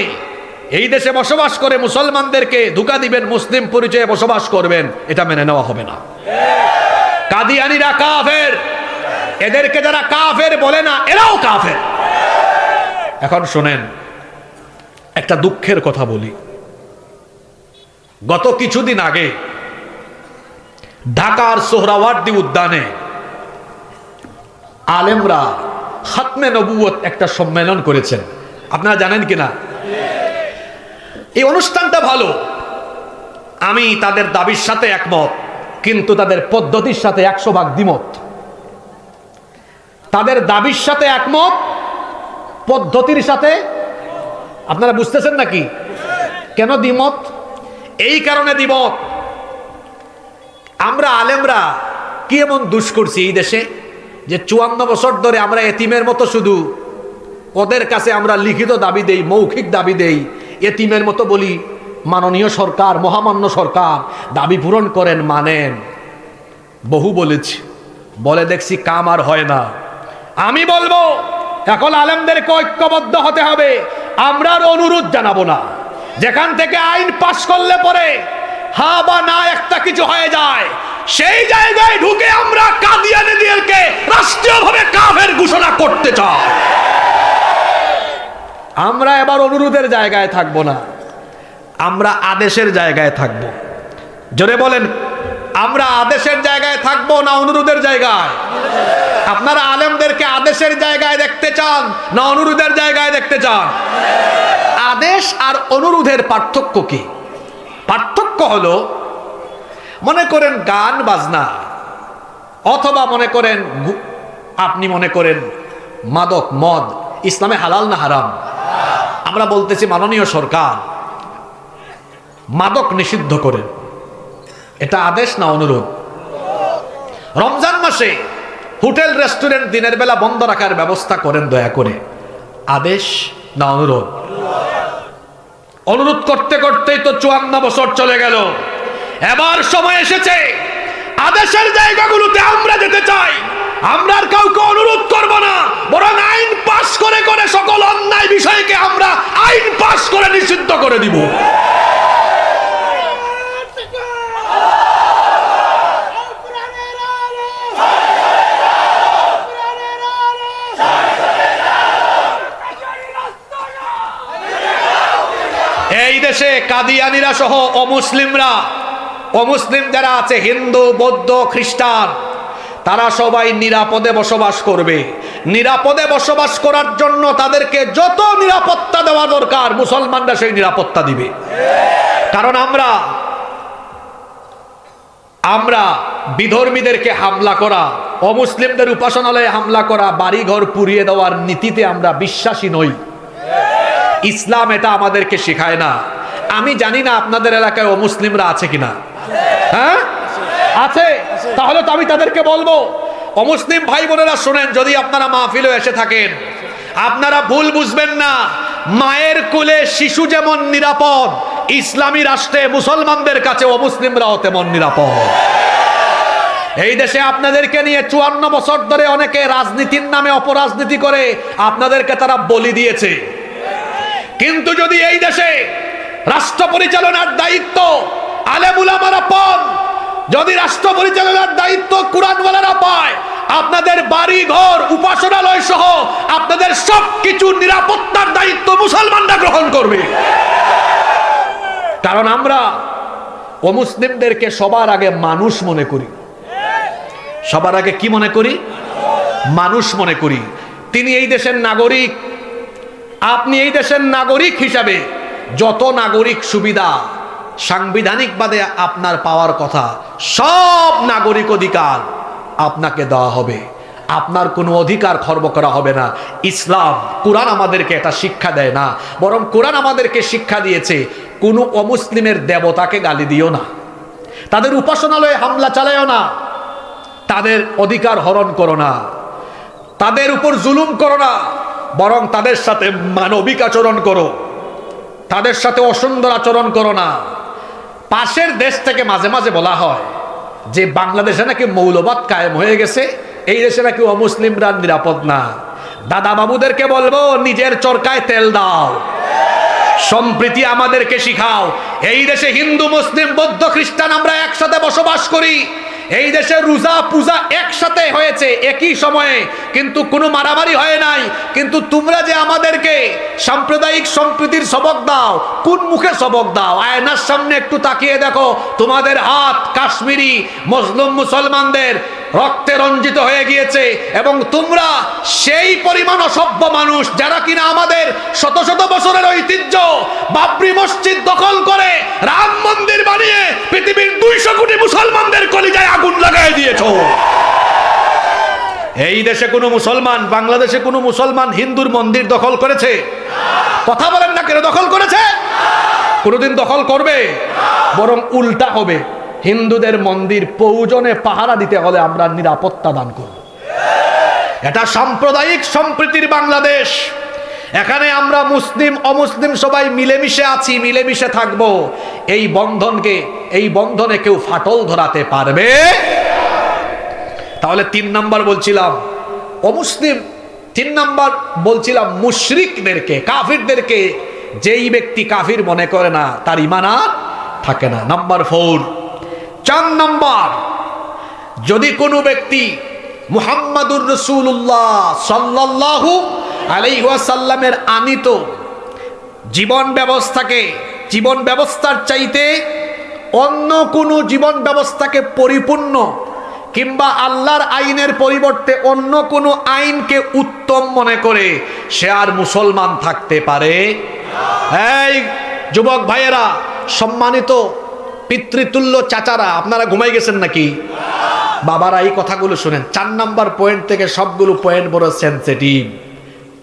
এই দেশে বসবাস করে মুসলমানদেরকে ধোঁকা দিবেন, মুসলিম পরিচয়ে বসবাস করবেন, এটা মেনে নেওয়া হবে না। কাদিয়ানীরা কাফের, এদেরকে যারা কাফের বলে না এরাও কাফের। এখন শুনেন, একটা দুঃখের কথা বলি। গত কিছুদিন আগে ঢাকার সোহরাওয়ার্দী উদ্যানে আলেমরা খাতমে নবুয়ত একটা সম্মেলন করেছেন, আপনারা জানেন কিনা? এই অনুষ্ঠানটা ভালো, আমি তাদের দাবির সাথে একমত, কিন্তু তাদের পদ্ধতির সাথে 100 ভাগ দ্বিমত। তাদের দাবির সাথে একমত, পদ্ধতির সাথে আপনারা বুঝতেছেন নাকি? কেন দ্বিমত? এই কারণে দ্বিমত, আমরা আলেমরা কি এমন দুষ করছি এই দেশে যে 54 বছর ধরে আমরা এতিমের মতো শুধু ওদের কাছে আমরা লিখিত দাবি দেই, মৌখিক দাবি দেই, এতিমের মতো বলি, মাননীয় সরকার, মহামান্য সরকার দাবি পূরণ করেন, মানেন। বহু বলেছি, বলে দেখছি কাম আর হয় না। আমি বলবো এখন আলেমদেরকে ঐক্যবদ্ধ হতে হবে। আমরা আর অনুরোধ জানাবো না, যেখান থেকে আইন পাশ করলে পরে হা বা না একটা কিছু হয়ে যায়, সেই জায়গায় ঢুকে আমরা কাদিয়ানীদেরকে রাষ্ট্রীয়ভাবে কাফের ঘোষণা করতে চাই। আমরা এবার অনুরোধের জায়গায় থাকবো না, আমরা আদেশের জায়গায় থাকবো। জোরে বলেন, আমরা আদেশের জায়গায় থাকবো না অনুরোধের জায়গায়? আপনারা আলেমদেরকে আদেশের জায়গায় দেখতে চান না অনুরোধের জায়গায় দেখতে চান? আদেশ আর অনুরোধের পার্থক্য কি? পার্থক্য হলো, মনে করেন গান বাজনা, অথবা মনে করেন আপনি মনে করেন মাদক, মদ, ইসলামে হালাল না হারাম? আমরা বলতেছি মাননীয় সরকার মাদক নিষিদ্ধ করেন, এটা আদেশ না অনুরোধ? রমজান মাসে হোটেল রেস্টুরেন্ট দিনের বেলা বন্ধ রাখার ব্যবস্থা করেন দয়া করে, আদেশ না অনুরোধ? অনুরোধ করতে করতেই তো 54 বছর চলে গেল। এবার সময় এসেছে আদেশের জায়গাগুলোতে আমরা যেতে চাই। আমরা আর কাউকে অনুরোধ করব না, বরং আইন পাশ করে করে সকল অন্যায় বিষয়কে আমরা আইন পাশ করে নিষিদ্ধ করে দিব। এই দেশে কাদিয়ানীরা সহ অমুসলিমরা, অমুসলিম যারা আছে, হিন্দু, বৌদ্ধ, খ্রিস্টান, তারা সবাই নিরাপদে বসবাস করবে। নিরাপদে বসবাস করার জন্য তাদেরকে যত নিরাপত্তা দেওয়া দরকার মুসলমানরা সেই নিরাপত্তা দিবে। কারণ আমরা বিধর্মীদেরকে হামলা করা, অমুসলিমদের উপাসনালয়ে হামলা করা, বাড়িঘর পুড়িয়ে দেওয়ার নীতিতে আমরা বিশ্বাসী নই। ইসলাম এটা আমাদেরকে শেখায় না। আমি জানি না আপনাদের এলাকায় অমুসলিমরা আছে কিনা। হ্যাঁ আছে, তাহলে তো আমি তাদেরকে বলবো, অমুসলিম ভাই বোনেরা শুনেন, যদি আপনারা মাহফিলে এসে থাকেন, আপনারা ভুল বুঝবেন না। মায়ের কোলে শিশু যেমন নিরাপদ, ইসলামী রাষ্ট্রে মুসলমানদের কাছে অমুসলিমরাও তেমন নিরাপদ। এই দেশে আপনাদেরকে নিয়ে 54 বছর ধরে অনেকে রাজনীতির নামে অপরাজনীতি করে আপনাদেরকে তারা বলি দিয়েছে। কিন্তু যদি এই দেশে রাষ্ট্র পরিচালনার দায়িত্ব আলেম উলামারা পান, যদি রাষ্ট্র পরিচালনার দায়িত্ব কুরআনওয়ালারা পায়, আপনাদের বাড়ি ঘর উপাসনালয় সহ আপনাদের সবকিছু নিরাপত্তার দায়িত্ব মুসলমানরা গ্রহণ করবে। কারণ আমরা অমুসলিমদেরকে সবার আগে মানুষ মনে করি। সবার আগে কি মনে করি? মানুষ মনে করি। তিনি এই দেশের নাগরিক, আপনি এই দেশের নাগরিক হিসাবে যত নাগরিক সুবিধা সাংবিধানিকভাবে আপনার পাওয়ার কথা, সব নাগরিক অধিকার আপনাকে দেওয়া হবে। আপনার কোনো অধিকার খর্ব করা হবে না। ইসলাম কোরআন আমাদেরকে এটা শিক্ষা দেয় না, বরং কোরআন আমাদেরকে শিক্ষা দিয়েছে কোনো অমুসলিমের দেবতাকে গালি দিও না, তাদের উপাসনালয়ে হামলা চালায়ও না, তাদের অধিকার হরণ করো না, তাদের উপর জুলুম করো না, বরং তাদের সাথে মানবিক আচরণ করো, তাদের সাথে অসুন্দর আচরণ করো না। পাশের দেশ থেকে মাঝে মাঝে বলা হয় যে বাংলাদেশে নাকি মৌলবাদ কায়েম হয়ে গেছে, এই দেশে নাকি অমুসলিমরা নিরাপদ না। দাদা বাবুদেরকে বলবো, নিজের চরকায় তেল দাও, সম্প্রীতি আমাদেরকে শিখাও। এই দেশে হিন্দু মুসলিম বৌদ্ধ খ্রিস্টান আমরা একসাথে বসবাস করি। এই দেশে রোজা পূজা একসাথে হয়েছে একই সময়ে, কিন্তু কোনো মারামারি হয় নাই। কিন্তু তোমরা যে আমাদেরকে সাম্প্রদায়িক সম্প্রীতির সবক দাও, কোন মুখে সবক দাও? আয়নার সামনে একটু তাকিয়ে দেখো, তোমাদের হাত কাশ্মীরি মুসলিম মুসলমানদের রক্তে রঞ্জিত হয়ে গিয়েছে, এবং তোমরা সেই পরিমাণ অসভ্য মানুষ যারা কিনা আমাদের শত শত বছরের ঐতিহ্য বাবরি মসজিদ দখল করে রাম মন্দির বানিয়ে পৃথিবীর 200 কোটি মুসলমানদের কলিজায় আগুন লাগাই দিয়েছো। এই দেশে কোনো মুসলমান, বাংলাদেশে কোনো মুসলমান হিন্দুর মন্দির দখল করেছে? কথা বলেন না কেন? দখল করেছে? কোনোদিন দখল করবে? বরং উল্টা হবে। হিন্দুদের মন্দির প্রয়োজনে পাহারা দিতে হলে আমরা নিরাপত্তা দান করব। এটা সাম্প্রদায়িক সম্প্রীতির বাংলাদেশ। এখানে আমরা মুসলিম অমুসলিম সবাই মিলেমিশে আছি, মিলেমিশে থাকবো। এই বন্ধনে কেউ ফাটল ধরাতে পারবে? তাহলে 3 নাম্বার বলছিলাম অমুসলিম, 3 নাম্বার বলছিলাম মুশরিকদেরকে, কাফিরদেরকে যেই ব্যক্তি কাফির মনে করে না তার ঈমান আর থাকে না। নাম্বার 4, 4 নাম্বার, যদি কোনো ব্যক্তি মুহাম্মাদুর রাসূলুল্লাহ সাল্লাল্লাহু আলাইহি ওয়াসাল্লামের আনিত জীবন ব্যবস্থার চাইতে অন্য কোনো জীবন ব্যবস্থাকে পরিপূর্ণ কিংবা আল্লাহর আইনের পরিবর্তে অন্য কোনো আইনকে উত্তম মনে করে সে আর মুসলমান থাকতে পারে? এই যুবক ভাইয়েরা, সম্মানিত পিতৃতুল্য চাচারা, আপনারা ঘুমাই গেছেন নাকি? বাবারা এই কথাগুলো শুনেন। 4 নাম্বার পয়েন্ট থেকে সবগুলো পয়েন্ট বড় সেনসিটিভ।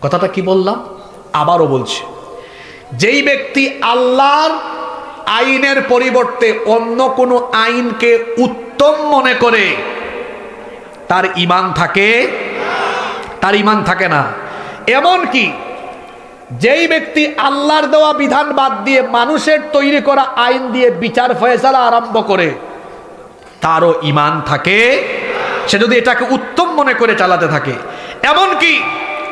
কথাটা কি বললাম? আবারও বলছি, যেই ব্যক্তি আল্লাহর আইনের পরিবর্তে অন্য কোনো আইনকে উত্তম মনে করে তার ঈমান থাকে? তার ঈমান থাকে না। এমনকি যেই ব্যক্তি আল্লাহর দেওয়া বিধান বাদ দিয়ে মানুষের তৈরি করা আইন দিয়ে বিচার ফয়সালা আরম্ভ করে তারও ঈমান থাকে, সে যদি এটাকে উত্তম মনে করে চালাতে থাকে। এমনকি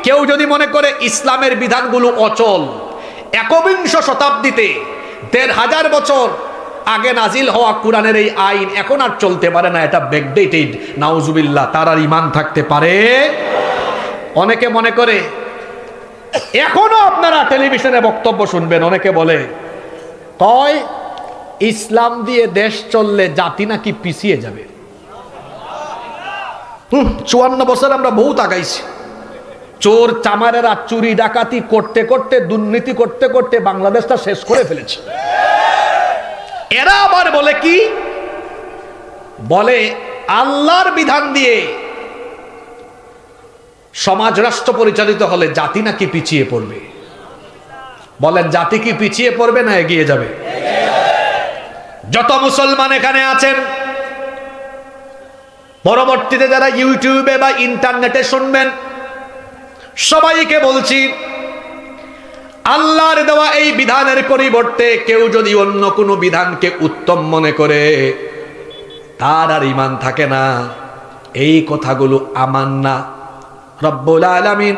কেউ যদি মনে করে ইসলামের বিধানগুলো অচল, 21 শতাব্দীতে 1500 বছর আগে নাজিল হওয়া কোরআনের এই আইন এখন আর চলতে পারে না, এটা ব্যাকডেটেড, নাউজুবিল্লাহ, তার আর ঈমান থাকতে পারে? অনেকে মনে করে, এখনো আপনারা টেলিভিশনে বক্তব্য শুনবেন, অনেকে বলে কয় ইসলাম দিয়ে দেশ চললে জাতি নাকি পিছিয়ে যাবে। 54 বছর আমরা বহুত আগাইছি। চোর চামারেরা চুরি ডাকাতি করতে করতে, দুর্নীতি করতে করতে বাংলাদেশটা শেষ করে ফেলেছে। এরা আবার বলে কি? বলে আল্লাহর বিধান দিয়ে সমাজ রাষ্ট্র পরিচালিত হলে জাতি নাকি পিছিয়ে পড়বে। বলেন, জাতি কি পিছিয়ে পড়বে না এগিয়ে যাবে? যত মুসলমান এখানে আছেন, পরবর্তীতে যারা ইউটিউবে বা ইন্টারনেটে শুনবেন, সবাইকে বলছি, আল্লাহর দেওয়া এই বিধানের পরিবর্তে কেউ যদি অন্য কোনো বিধানকে উত্তম মনে করে, তার আর ঈমান থাকে না। এই কথাগুলো আমার না। রব্বুল আলামিন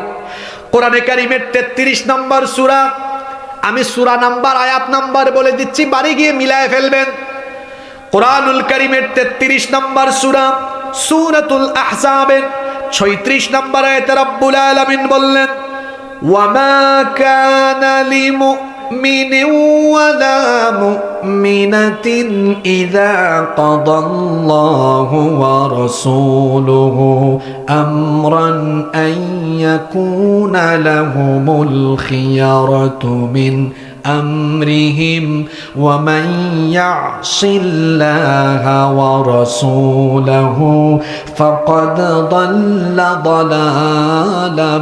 কোরআনে কারীমের 33 নম্বর সূরা, আমি সূরা নাম্বার আয়াত নাম্বার বলে দিচ্ছি, বাড়ি গিয়ে মিলায় ফেলবেন। কোরআনুল কারীমের 33 নম্বর সূরা সূরাতুল আহজাবের 36 নম্বর আয়াতে রব্বুল আলামিন বললেন, ওয়ামা কানা লিমুমিনিন ওয়ালা মুমিনাতিন ইযা কাদাল্লাহু ওয়া রাসূলুহু আমরান আন ইয়াকুনা লাহুমুল খিয়ারাতু মিন أمرهم ومن يعص الله ورسوله فقد ضل ضلالا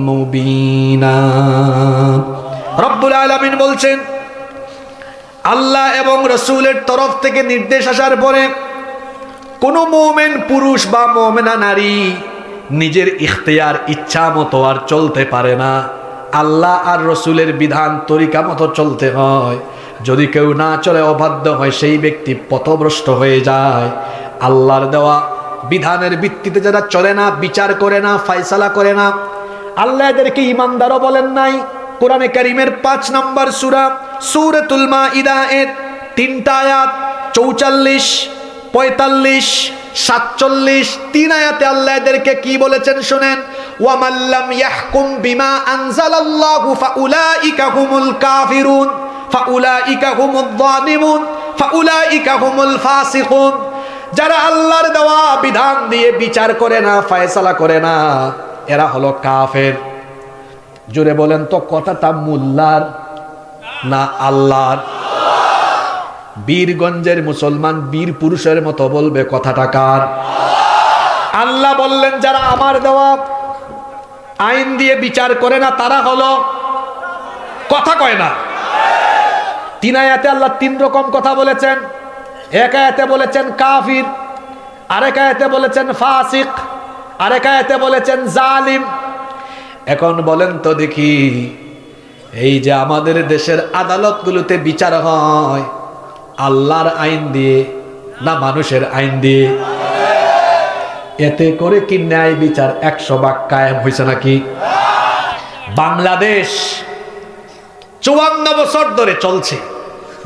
مبينا। রব্বুল আলামিন বলছেন, আল্লাহ এবং রাসূলের তরফ থেকে নির্দেশ আসার পরে কোনো মুমিন পুরুষ বা মুমিনা নারী নিজের ইখতিয়ার ইচ্ছা মতো আর চলতে পারে না। আল্লাহ আর রসুলের বিধান তরিকা মতো চলতে হয়। যদি কেউ না চলে, অবাধ্য হয়, সেই ব্যক্তি পথভ্রষ্ট হয়ে যায়। আল্লাহর দেওয়া বিধানের ভিত্তিতে যারা চলে না, বিচার করে না, ফয়সালা করে না, আল্লাহ এদেরকে ঈমানদারও বলেন নাই। কোরআনে কারীমের 5 নম্বর সূরা সূরাতুল মাইদা এর 3টা আয়াত 44, 45, 47, 3 আয়াতে আল্লাহ এদেরকে কি বলেছেন শুনেন। ওয়ামান লাম ইয়াহকুম বিমা আনজালাল্লাহু ফাউলাইকা হুমুল কাফিরুন ফাউলাইকা হুমুয যালিমুন ফাউলাইকা হুমুল ফাসিকুন। যারা আল্লাহর দেওয়া বিধান দিয়ে বিচার করে না, ফয়সালা করে না, এরা হলো কাফের। জোরে বলেন তো, কথাটা মোল্লার না আল্লাহর? বীরগঞ্জের মুসলমান বীর পুরুষের মতো বলবে কথাটা কার? আল্লাহ বললেন, যারা আমার দেওয়া আইন দিয়ে বিচার করে না, তারা হলো, কথা কয় না। 3 আয়াতে আল্লাহ 3 রকম কথা বলেছেন। এক আয়াতে বলেছেন কাফির, আরেক আয়াতে বলেছেন ফাসিক, আরেক আয়াতে বলেছেন জালিম। এখন বলেন তো দেখি, এই যে আমাদের দেশের আদালতগুলোতে বিচার হয়, আল্লাহর আইন দিয়ে না মানুষের আইন দিয়ে? এতে করে কি ন্যায় বিচার 100 ভাগ কায়েম হয়েছে নাকি? বাংলাদেশ 54 বছর ধরে চলছে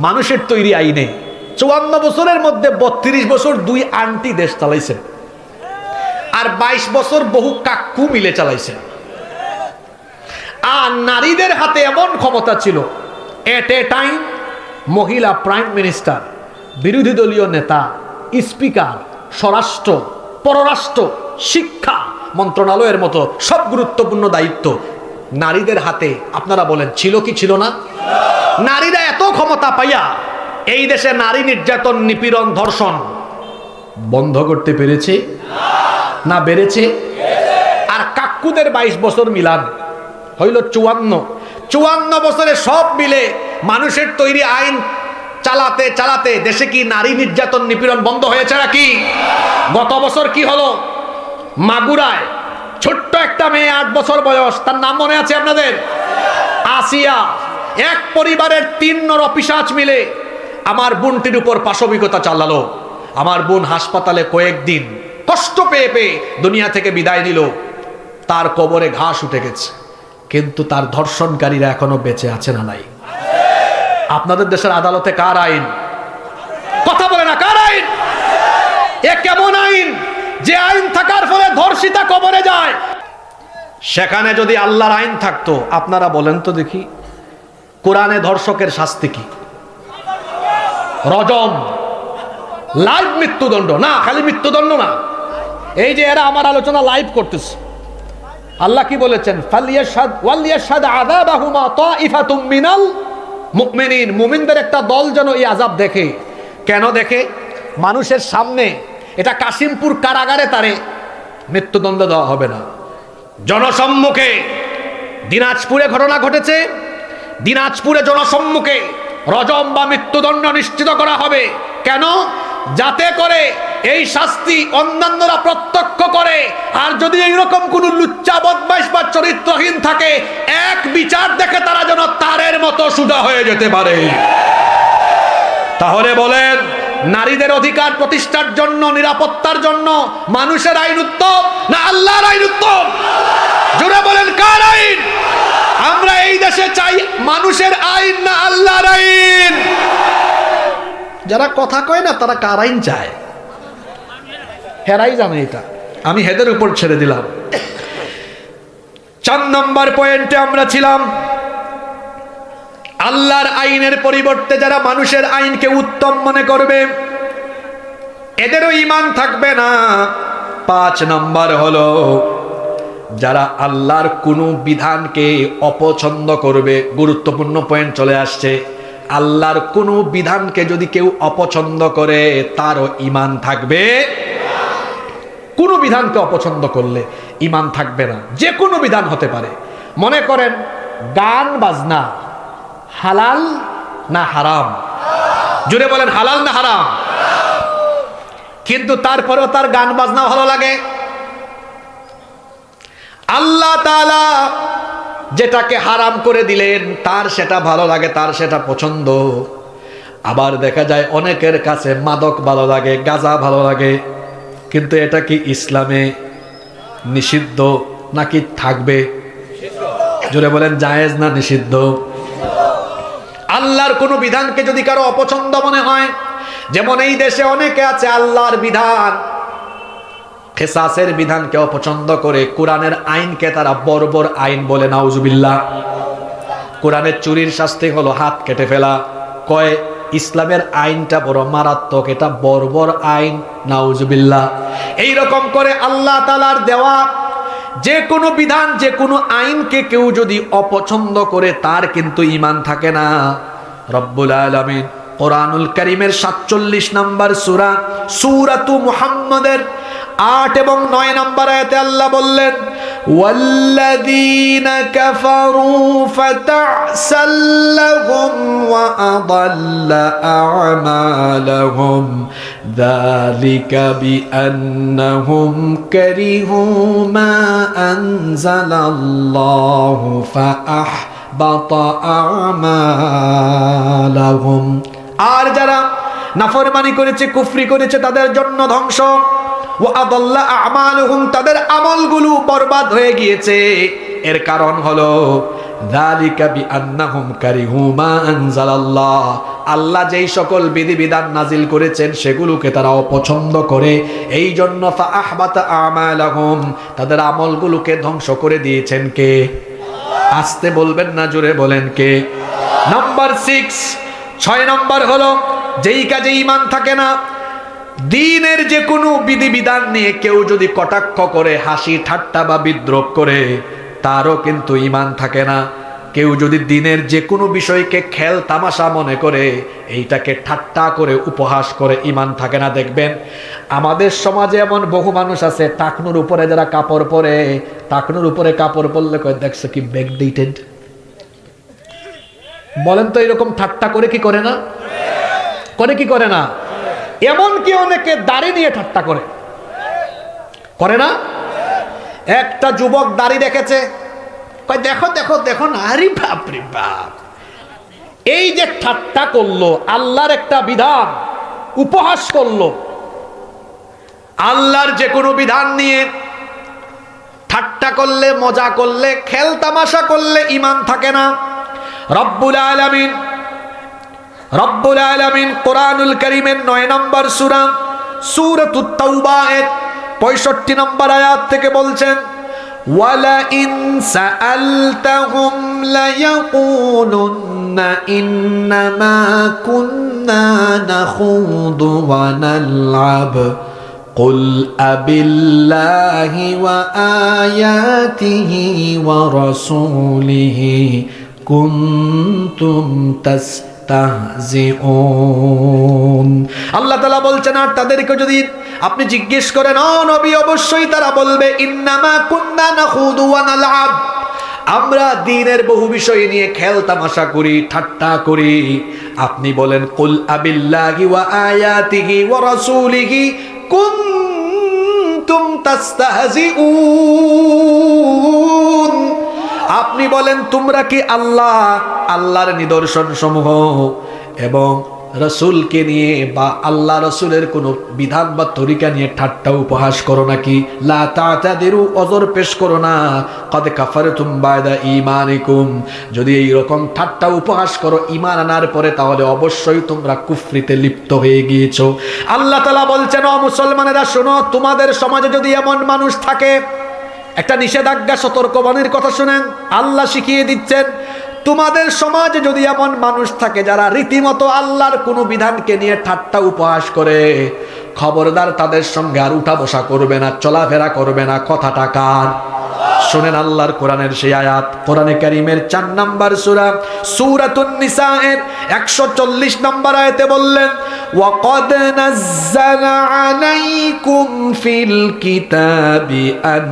মানুষের তৈরি আইনে। 54 বছরের মধ্যে 32 বছর 2 আন্টি দেশ চালাইছে, আর 22 বছর বহু কাকু মিলে চালাইছে। আর নারীদের হাতে এমন ক্ষমতা ছিল, এট এ টাইম মহিলা প্রাইম মিনিস্টার, বিরোধী দলীয় নেতা, স্পিকার, স্বরাষ্ট্র, পররাষ্ট্র, শিক্ষা মন্ত্রণালয়ের মতো সব গুরুত্বপূর্ণ দায়িত্ব নারীদের হাতে। আপনারা বলেন, ছিল কি ছিল না? নারীরা এত ক্ষমতা পাইয়া এই দেশে নারী নির্যাতন, নিপীড়ন, ধর্ষণ বন্ধ করতে পেরেছে না বেড়েছে? আর কাকুদের 22 বছর মিলান হইল 54 বছরে সব মিলে মানুষের তৈরি আইন চালাতে চালাতে দেশে কি নারী নির্যাতন, নিপীড়ন বন্ধ হয়েছে নাকি? গত বছর কি হলো? মাগুরায় ছোট্ট একটা মেয়ে, 8 বছর বয়স, তার নাম মনে আছে আপনাদের? আসিয়া। এক পরিবারের 3 নরপিশাচ মিলে আমার বোনটির উপর পাশবিকতা চালালো। আমার বোন হাসপাতালে কয়েকদিন কষ্ট পেয়ে পেয়ে দুনিয়া থেকে বিদায় নিল। তার কবরে ঘাস উঠে গেছে, কিন্তু তার ধর্ষণকারীরা এখনো বেঁচে আছে না নাই? আপনাদের দেশের আদালতে কার আইন? কথা বলে না, কার আইন? এ কেমন আইন যে আইন থাকার ফলে ধর্ষিতা কবরে যায়? সেখানে যদি আল্লাহর আইন থাকতো, আপনারা বলেন তো দেখি, কোরআনে ধর্ষকের শাস্তি কি? রজম, লাইভ মৃত্যুদণ্ড। না, খালি মৃত্যুদণ্ড না, এই যে এরা আমার আলোচনা লাইভ করতেছে, আল্লাহ কি বলেছেন? ফালিয়াশহাদ ওয়ালিয়াশহাদ আযাবাহুমা তাইফাতুম মিনাল মুমিনিন। মুমিনদের একটা দল যেন এই আযাব দেখে। কেন দেখে? মানুষের সামনে, এটা কাশিমপুর কারাগারে তারে মৃত্যুদণ্ড দেওয়া হবে না, জনসম্মুখে। দিনাজপুরে ঘটনা ঘটেছে, দিনাজপুরে জনসম্মুখে রজম বা মৃত্যুদণ্ড নিশ্চিত করা হবে। কেন? যাতে করে এই শাস্তি অন্যান্যরা প্রত্যক্ষ করে, আর যদি এইরকম কোন লুচ্চা বদমাইশ বা চরিত্রহীন থাকে, এক বিচার দেখে তারা যেন তারের মতো সোজা হয়ে যেতে পারে। তাহলে বলেন, নারীদের অধিকার প্রতিষ্ঠার জন্য, নিরাপত্তার জন্য মানুষের আইন উত্তম না আল্লাহর আইন উত্তম? জোরে বলেন, কার আইন? আমরা এই দেশে চাই মানুষের আইন না আল্লাহর আইন? যারা কথা কয় না তারা কার আইন চায়? হেরাই জানে এটা, আমি হেদের উপর ছেড়ে দিলাম। 4 নম্বর পয়েন্টে আমরা ছিলাম, আল্লাহর আইনের পরিবর্তে যারা মানুষের আইনকে উত্তম মনে করবে এদেরও ঈমান থাকবে না। 5 নম্বর হলো, যারা আল্লাহর কোনো বিধানকে অপছন্দ করবে। গুরুত্বপূর্ণ পয়েন্ট চলে আসছে। আল্লাহর কোনো বিধানকে যদি কেউ অপছন্দ করে তারও ঈমান থাকবে। কোনো বিধানকে অপছন্দ করলে ঈমান থাকবে না। যে কোনো বিধান হতে পারে। মনে করেন গান বাজনা হালাল না হারাম? জুড়ে বলেন, হালাল না হারাম? কিন্তু তারপরেও তার গান বাজনা ভালো লাগে। আল্লাহ তাআলা যেটাকে হারাম করে দিলেন তার সেটা ভালো লাগে, তার সেটা পছন্দ। আবার দেখা যায় অনেকের কাছে মাদক ভালো লাগে, গাঁজা ভালো লাগে। কিন্তু এটা কি ইসলামে নিষিদ্ধ নাকি থাকবে? জোরে বলেন, জায়েজ না নিষিদ্ধ? আল্লাহর কোনো বিধানকে যদি কারো অপছন্দ মনে হয়, যেমন এই দেশে অনেকে আছে আল্লাহর বিধান, কিসাসের বিধানকে অপছন্দ করে, কোরআনের আইনকে তারা বর্বর আইন বলে। নাউজুবিল্লাহ। কোরআনের চুরির শাস্তি হলো হাত কেটে ফেলা। কয় ইসলামের আইনটা বড় মারাত্মক, এটা বর্বর আইন। নাউজুবিল্লাহ। এইরকম করে আল্লাহ তাআলার দেওয়া যে কোনো বিধান, যে কোনো আইনকে কেউ যদি অপছন্দ করে তার কিন্তু ঈমান থাকে না। রব্বুল আলামিন কোরআনুল কারীমের 47 নম্বর সূরা সূরাতু মুহাম্মাদের 8 এবং 9 নম্বর আয়াতে আল্লাহ বললেন, ওয়াল্লাযীনা কাফারু ফাতা'সাল্লাহুম ওয়া আদাল্লা আ'মালাহুম যালিকা বিআন্নাহুম কারিহু মা আনজালাল্লাহু ফাআহবাতা আ'মালাহুম। আর যারা নাফরমানি করেছে, কুফরি করেছে, তাদের জন্য ধ্বংস। ওয়া আদাল্লা আ'মালুহুম, তাদের আমলগুলো বরবাদ হয়ে গিয়েছে। এর কারণ হলো যালিকা বিআন্নাহুম কারিহু মা আনজালাল্লাহ, আল্লাহ যেই সকল বিধিবিধান নাজিল করেছেন সেগুলোকে তারা অপছন্দ করে। এই জন্য ফাআহবাতা আ'মালাহুম, তাদের আমলগুলোকে ধ্বংস করে দিয়েছেন কে? আস্তে বলবেন না, জোরে বলেন কে? নাম্বার 6 নম্বর হলো, যেই কাজে ঈমান থাকে না, দ্বীনের যে কোনো বিধিবিধান নিয়ে কেউ যদি কটাক্ষ করে, হাসি ঠাট্টা বা বিদ্রোহ করে, তারও কিন্তু ঈমান থাকে না। কেউ যদি দ্বীনের যে কোনো বিষয়কে খেল তামাশা মনে করে, এইটাকে ঠাট্টা করে উপহাস করে, ঈমান থাকে না। দেখবেন আমাদের সমাজে এমন বহু মানুষ আছে, টাকনুর উপরে যারা কাপড় পরে, টাকনুর উপরে কাপড় পরলে কয় দেখছো কি ব্যাকডেটেড। বলেন তো, এরকম ঠাট্টা করে কি করে না? করে কি করে না? এমনকি অনেকে দাড়ি নিয়ে ঠাট্টা করে না? একটা যুবক দাড়ি দেখেছে, কয় দেখো দেখো দেখো না, আরে বাপ রে বাপ। এই যে ঠাট্টা করলো, আল্লাহর একটা বিধান উপহাস করলো। আল্লাহর যে কোনো বিধান নিয়ে ঠাট্টা করলে, মজা করলে, খেল তামাশা করলে ঈমান থাকে না। রব্বুল আলামিন কোরআনুল কারীমের 9 নম্বর সূরা সূরাতুত তাওবা এর 65 নম্বর আয়াত থেকে বলছেন, ওয়ালা ইন সাআলতাহুম লায়াকুলুন্না ইন্নামা কুন্না নাখুদু ওয়া নালআব কুল আবিল্লাহি ওয়া আয়াতিহি ওয়া রাসূলিহি কুনতুম তাস্তাহজিউন। আল্লাহ তাআলা বলছেন, আর তাদেরকে যদি আপনি জিজ্ঞেস করেন, ও নবী, অবশ্যই তারা বলবে ইন্নামা কুন্না নাখুদু ওয়া নালআব, আমরা দ্বীনের বহু বিষয় নিয়ে খেল তামাশা করি, ঠাট্টা করি। আপনি বলেন কুল আবিল্লাহি ওয়া আয়াতিহি ওয়া রাসূলিহি কুনতুম তাস্তাহজিউন। আপনি বলেন তোমরা কি আল্লাহর নিদর্শন সমূহ এবং রসুলকে নিয়ে বা আল্লাহ রসুলের কোনো বিধান বা তরিকা নিয়ে ঠাট্টা উপহাস করো নাকি? লা তা'তাদিরু, অজর পেশ করো না। কদ কাফারতুম বা'দা ঈমানিকুম, যদি এই রকম ঠাট্টা উপহাস করো ঈমান আনার পরে, তাহলে অবশ্যই তোমরা কুফরিতে লিপ্ত হয়ে গিয়েছো। আল্লাহ তাআলা বলছেন, ও মুসলমানেরা শোনো, তোমাদের সমাজে যদি এমন মানুষ থাকে, একটা নিষেধাজ্ঞা সতর্কবাণীর কথা শুনেন, আল্লাহ শিখিয়ে দিচ্ছেন, তোমাদের সমাজে যদি এমন মানুষ থাকে যারা রীতিমতো আল্লাহর কোনো বিধানকে নিয়ে ঠাট্টা উপহাস করে, খবরদার তাদের সঙ্গে আর উঠা বসা করবে না, চলাফেরা করবে না। কথাটা কার? শোনেন আল্লাহর কোরআনের সেই আয়াত, কোরআনে কারীমের 4 নম্বর সূরা সূরাতুন নিসা এর 140 নম্বর আয়াতে বললেন, ওয়াকাদ নাযালা আলাইকুম ফিল কিতাবি আন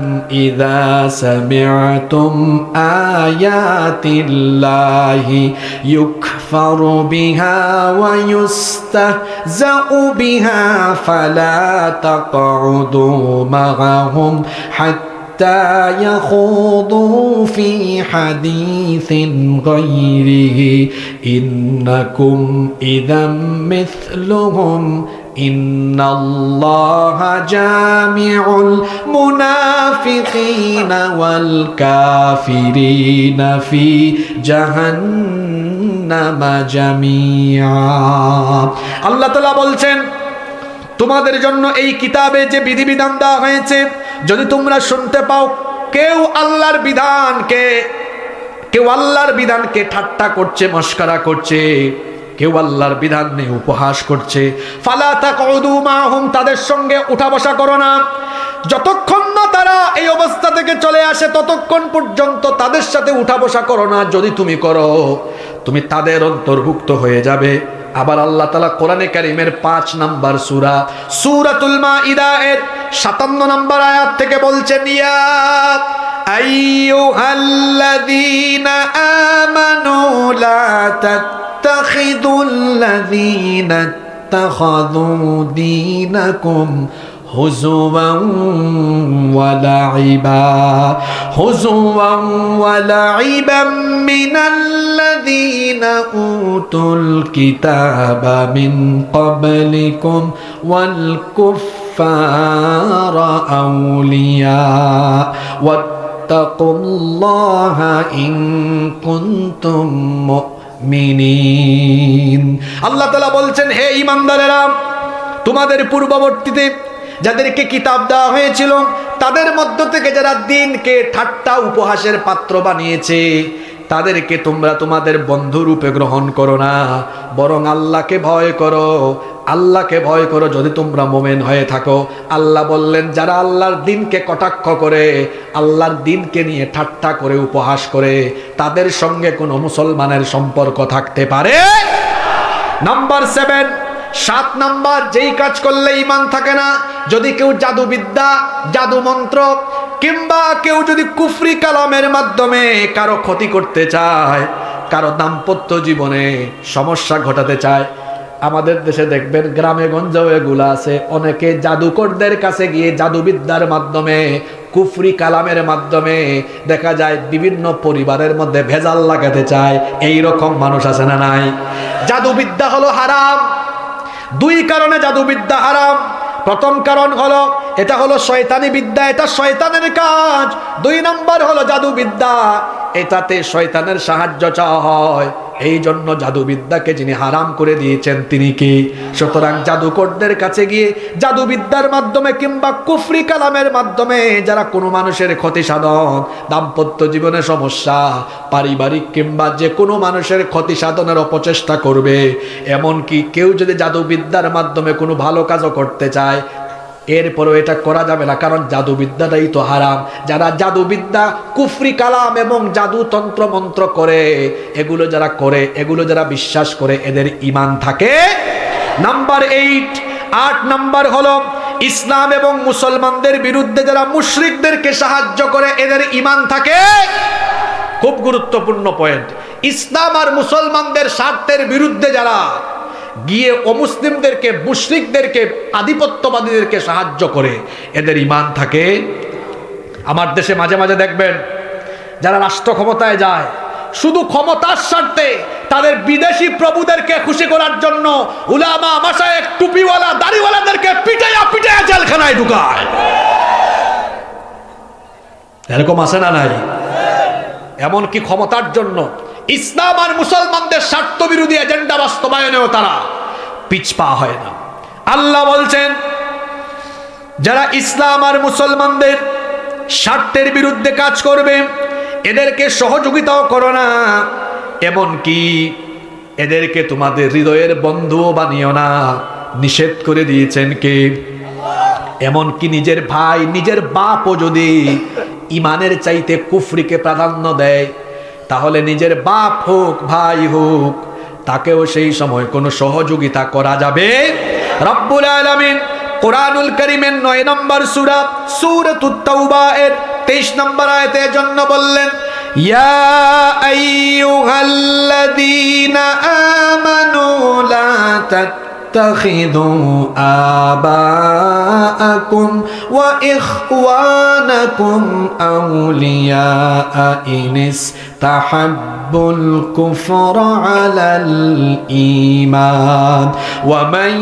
ইযা সামি'তুম আয়াতিল্লাহি ইউকফারু বিহা ওয়া ইউস্তাহজাউ বিহা ফালা তাকউদু মা'আহুম يخوضوا في حديث غيره إنكم إذا مثلهم إن الله جامع المنافقين والكافرين في جهنم جميعا। আল্লাহ তাআলা বলছেন, তোমাদের জন্য এই কিতাবে যে বিধিবিধান দেওয়া হয়েছে, যদি তোমরা শুনতে পাও কেউ আল্লাহর বিধানকে ঠাট্টা করছে, মস্করা করছে, কেউ আল্লাহর বিধান নিয়ে উপহাস করছে, ফালা তাকউদু মাহুম, তাদের সঙ্গে উঠা বসা করো না। যতক্ষণ না তারা এই অবস্থা থেকে চলে আসে, ততক্ষণ পর্যন্ত তাদের সাথে উঠা বসা করো না। যদি তুমি করো, তুমি তাদের অন্তর্ভুক্ত হয়ে যাবে। আবার আল্লাহ তাআলা কোরআনে কারীমের 5 নম্বর সূরা সূরাতুল মাইদা এর 57 নম্বর আয়াত থেকে বলছেন, ইয়া আইয়ুহাল্লাযীনা আমানু লা তাত্তাখিযুল্লাযীনা ইত্তাখাযু দীনাকুম হুজুওয়ান ওয়া লাইবান মিনাল্লাযীনা উতুল কিতাবা মিন ক্বাবলিকুম ওয়াল কুফফারা আউলিয়া ওয়াত্তাকুল্লাহা ইন কুনতুম মুমিনিন। আল্লাহ তাআলা বলছেন, হে ঈমানদারেরা, তোমাদের পূর্ববর্তীতে যাদেরকে কিতাব দেওয়া হয়েছিল, তাদের মধ্য থেকে যারা দ্বীনকে ঠাট্টা উপহাসের পাত্র বানিয়েছে, তাদেরকে তোমরা তোমাদের বন্ধু রূপে গ্রহণ করো না, বরং আল্লাহকে ভয় করো। আল্লাহকে ভয় করো যদি তোমরা মুমিন হয়ে থাকো। আল্লাহ বললেন, যারা আল্লাহর দ্বীনকে কটাক্ষ করে, আল্লাহর দ্বীনকে নিয়ে ঠাট্টা করে, উপহাস করে, তাদের সঙ্গে কোনো মুসলমানের সম্পর্ক থাকতে পারে। নাম্বার 7 নাম্বার, যেই কাজ করলে ঈমান থাকে না, যদি কেউ জাদুবিদ্যা, জাদু মন্ত্র কিংবা কেউ যদি কুফরি কালামের মাধ্যমে কারো ক্ষতি করতে চায়, কারো দাম্পত্য জীবনে সমস্যা ঘটাতে চায়। আমাদের দেশে দেখবেন গ্রামে গঞ্জেও এগুলা আছে, অনেকে জাদুকরদের কাছে গিয়ে জাদুবিদ্যার মাধ্যমে, কুফরি কালামের মাধ্যমে দেখা যায় বিভিন্ন পরিবারের মধ্যে ভেজাল লাগাতে চায়। এই রকম মানুষ আছে না নাই? জাদুবিদ্যা হলো হারাম। 2 কারণে জাদুবিদ্যা হারাম। প্রথম কারণ হলো এটা হলো শয়তানি বিদ্যা, এটা শয়তানের কাজ। 2 নম্বর হলো জাদুবিদ্যা, এটাতে শয়তানের সাহায্য চাওয়া হয়। এই জন্য জাদুবিদ্যাকে যিনি হারাম করে দিয়েছেন তিনি কি? সুতরাং জাদুকরদের কাছে গিয়ে জাদুবিদ্যার মাধ্যমে কিংবা কুফরি কালামের মাধ্যমে যারা কোনো মানুষের ক্ষতি সাধন, দাম্পত্য জীবনে সমস্যা, পারিবারিক কিংবা যে কোনো মানুষের ক্ষতি সাধনের অপচেষ্টা করবে, এমনকি কেউ যদি জাদুবিদ্যার মাধ্যমে কোনো ভালো কাজও করতে চায়, এরপরও এটা করা যাবে না, কারণ জাদুবিদ্যাটাই তো হারাম। যারা জাদুবিদ্যা, কুফরি কালাম এবং জাদু তন্ত্র মন্ত্র করে, এগুলো যারা করে, এগুলো যারা বিশ্বাস করে, এদের ঈমান থাকে। নাম্বার 8 নাম্বার হলো ইসলাম এবং মুসলমানদের বিরুদ্ধে যারা মুশরিকদেরকে সাহায্য করে, এদের ঈমান থাকে। খুব গুরুত্বপূর্ণ পয়েন্ট। ইসলাম আর মুসলমানদের স্বার্থের বিরুদ্ধে যারা গিয়ে অমুসলিমদেরকে, মুশরিকদেরকে, আধিপত্যবাদীদেরকে সাহায্য করে, এদের ঈমান থাকে। আমার দেশে মাঝে মাঝে দেখবেন যারা রাষ্ট্র ক্ষমতায় যায়, শুধু ক্ষমতার স্বার্থে তাদের বিদেশি প্রভুদেরকে খুশি করার জন্য উলামা, মাশায়েখ, টুপিওয়ালা, দাড়িওয়ালাদেরকে পিটাইয়া পিটাইয়া জেলখানায় ঢুকায়। এরকম আছে না নাই? এমনকি ক্ষমতার জন্য ইসলাম আর মুসলমানদের স্বার্থ বিরোধী এজেন্ডা বাস্তবায়নেও তারা পিছপা হয় না। আল্লাহ বলছেন, যারা ইসলাম আর মুসলমানদের স্বার্থের বিরুদ্ধে কাজ করবে এদেরকে সহযোগিতাও করো না, এমনকি এদেরকে তোমাদের হৃদয়ের বন্ধুও বানিও না। নিষেধ করে দিয়েছেন কে? এমনকি নিজের ভাই, নিজের বাপও যদি ইমানের চাইতে কুফরিকে প্রাধান্য দেয়, তাহলে নিজের বাপ হোক, ভাই হোক, তাকেও সেই সময় কোনো সহযোগিতা করা যাবে। রব্বুল আলামিন কোরআনুল কারীমের 9 নম্বর সূরা সূরাতুত তাওবা এর 23 নম্বর আয়াতের জন্য বললেন, ইয়া আইয়ুহাল্লাযীনা আমানু লা تتخذوا آباءكم وإخوانكم أولياء إن استحبوا الكفر على الإيمان ومن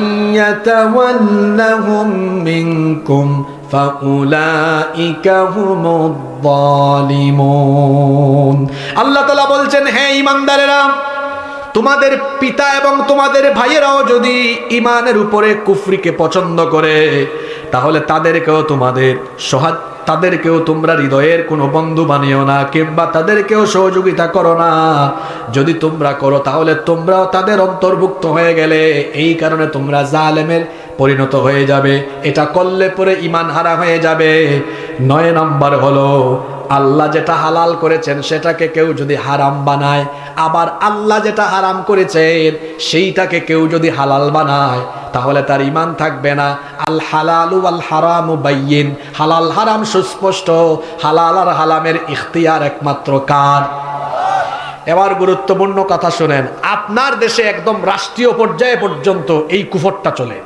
يتولهم منكم فأولئك هم الظالمون। আল্লাহ তাআলা বলছেন, হে ঈমানদারেরা, তোমাদের পিতা এবং তোমাদের ভাইয়েরাও যদি ইমানের উপরে কুফরিকে পছন্দ করে, তাহলে তাদেরকেও তোমরা হৃদয়ের কোনো বন্ধু বানিও না, কিংবা তাদেরকেও সহযোগিতা করো না। যদি তোমরা করো তাহলে তোমরাও তাদের অন্তর্ভুক্ত হয়ে গেলে, এই কারণে তোমরা জালেমের পরিণত হয়ে যাবে। এটা করলে পরে ইমান হারা হয়ে যাবে। 9 নম্বর হলো, আল্লাহ যেটা হালাল করেছেন সেটাকে কেউ যদি হারাম বানায়, আবার আল্লাহ যেটা হারাম করেছেন সেইটাকে কেউ যদি হালাল বানায়, তাহলে তার ঈমান থাকবে না। আল হালালু ওয়াল হারামু বাইয়িন, হালাল হারাম সুস্পষ্ট, হালাল আর হারামের ইখতিয়ার একমাত্র কার? এবার গুরুত্বপূর্ণ কথা শুনেন, আপনার দেশে একদম রাষ্ট্রীয় পর্যায়ে পর্যন্ত এই কুফরটা চলে।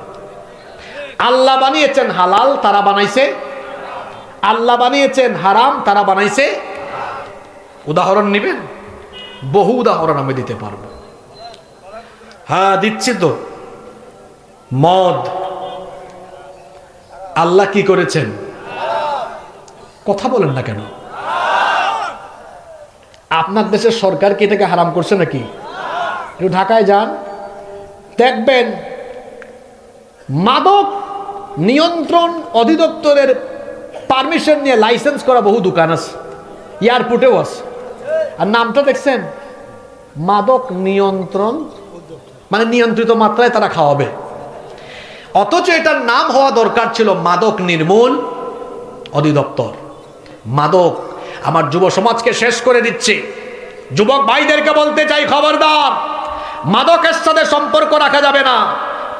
আল্লাহ বানিয়েছেন হালাল, তারা বানাইছে আল্লাহ বানিয়েছেন হারাম, তারা বানাইছে। উদাহরণ নেবেন? বহু উদাহরণ আমি দিতে পারবো। হ্যাঁ, দিচ্ছি তো। মদ আল্লাহ কি করেছেন? কথা বলেন না কেন? আপনার দেশের সরকার কি এটাকে হারাম করছে নাকি? একটু ঢাকায় যান, দেখবেন মাদক নিয়ন্ত্রণ অধিদপ্তরের পারমিশন নিয়ে লাইসেন্স করা বহু দোকান আছে, এয়ারপোর্টেও আছে। আর নামটা দেখছেন? মাদক নিয়ন্ত্রণ, মানে নিয়ন্ত্রিত মাত্রায় তারা খাওয়াবে। অথচ এটার নাম হওয়া দরকার ছিল মাদক নির্মূল অধিদপ্তর। মাদক আমার যুব সমাজকে শেষ করে দিচ্ছে। যুবক ভাইদেরকে বলতে চাই, খবরদার, মাদকের সাথে সম্পর্ক রাখা যাবে না।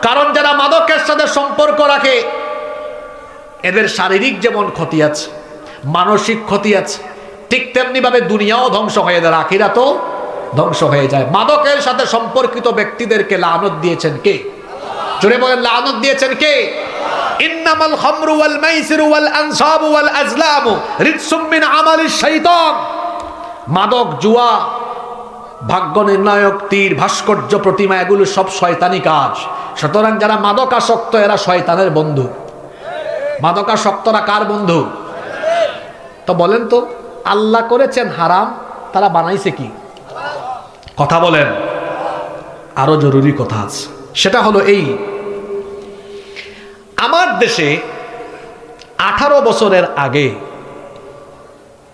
কারণ যারা মাদকের সাথে সম্পর্ক রাখে এদের শারীরিক যেমন ক্ষতি আছে, মানসিক ক্ষতি আছে, ঠিক তেমনি ভাবে দুনিয়াও ধ্বংস হয়ে যায়, আখিরাতও ধ্বংস হয়ে যায়। মাদকের সাথে সম্পর্কিত ব্যক্তিদেরকে লানত দিয়েছেন কে? জোরে বলেন, লানত দিয়েছেন কে? ইন্নামাল খামরু ওয়াল মাইসিরু ওয়াল আনসাবু ওয়াল আজলামু রিজসুম মিন আমালিশ শাইতান। মাদক, জুয়া, ভাগ্য নির্ণায়ক তীর, ভাস্কর্য, প্রতিমা, এগুলো সব শয়তানি কাজ। সুতরাং যারা মাদকাসক্ত এরা শয়তানের বন্ধু। মাদকাসক্তরা কার বন্ধু? তো বলেন তো, আল্লাহ করেছেন হারাম, তারা বানাইছে কি? কথা বলেন। আরো জরুরি কথা আছে, সেটা হলো এই, আমার দেশে 18 বছরের আগে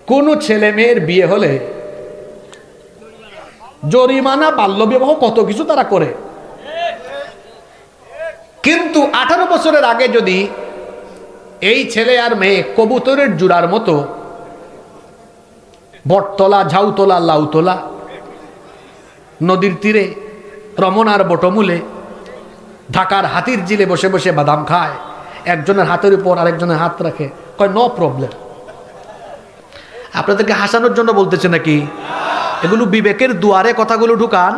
কোনো ছেলে মেয়ের বিয়ে হলে জরিমানা, বাল্যবিবাহ, কত কিছু তারা করে। কিন্তু 18 বছরের আগে যদি এই ছেলে আর মেয়ে কবুতরের জোড়ার মতো বটতলা, ঝাউতলা, লাউতলা, নদীর তীরে, রমনার বটমূলে, ঢাকার হাতির জিলে বসে বসে বাদাম খায়, একজনের হাতের উপর আরেকজনের হাত রাখে, কয় নো প্রবলেম। আপনাদেরকে হাসানোর জন্য বলতেছে নাকি? এগুলো বিবেকের দুয়ারে কথাগুলো ঢুকান।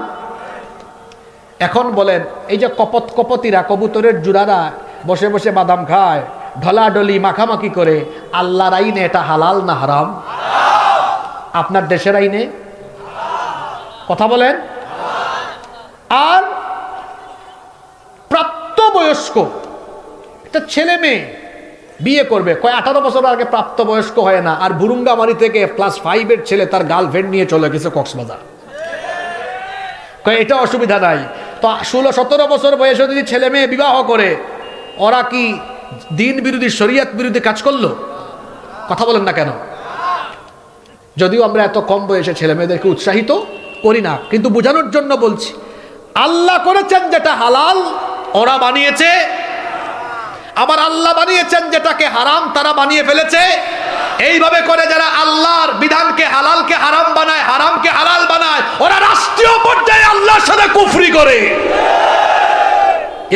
এখন বলেন, এই যে কপতিরা, কবুতরের জুড়ারা বসে বসে বাদাম খায়, ঢলাঢলি মাখামাখি করে, আল্লাহর আইনে এটা হালাল না হারাম? আপনার দেশের আইনে কথা বলেন। আর প্রাপ্তবয়স্ক একটা ছেলে মেয়ে বিয়ে করবে, কয় 18 বছর আগে প্রাপ্তবয়স্ক হয় না, আর বুরুঙ্গামারি থেকে ক্লাস 5-এর ছেলে তার গার্লফ্রেন্ড নিয়ে চলে গেছে কক্সবাজার, কয় এটা অসুবিধা নাই। তো 16-17 বছর বয়সে যদি ছেলে মেয়ে বিবাহ করে, ওরা কি দিন বিরোধী, শরিয়ত বিরোধী কাজ করলো? কথা বলেন না কেন? যদিও আমরা এত কম বয়সে ছেলে মেয়েদেরকে উৎসাহিত করি না, কিন্তু বোঝানোর জন্য বলছি, আল্লাহ করেছেন যেটা হালাল ওরা বানিয়েছে, আবার আল্লাহ বানিয়েছেন যেটাকে হারাম তারা বানিয়ে ফেলেছে। এইভাবে করে যারা আল্লাহর বিধানকে হালালকে হারাম বানায়, হারামকে হালাল বানায়, ওরা রাষ্ট্রীয় পর্যায়ে আল্লাহর সাথে কুফরি করে।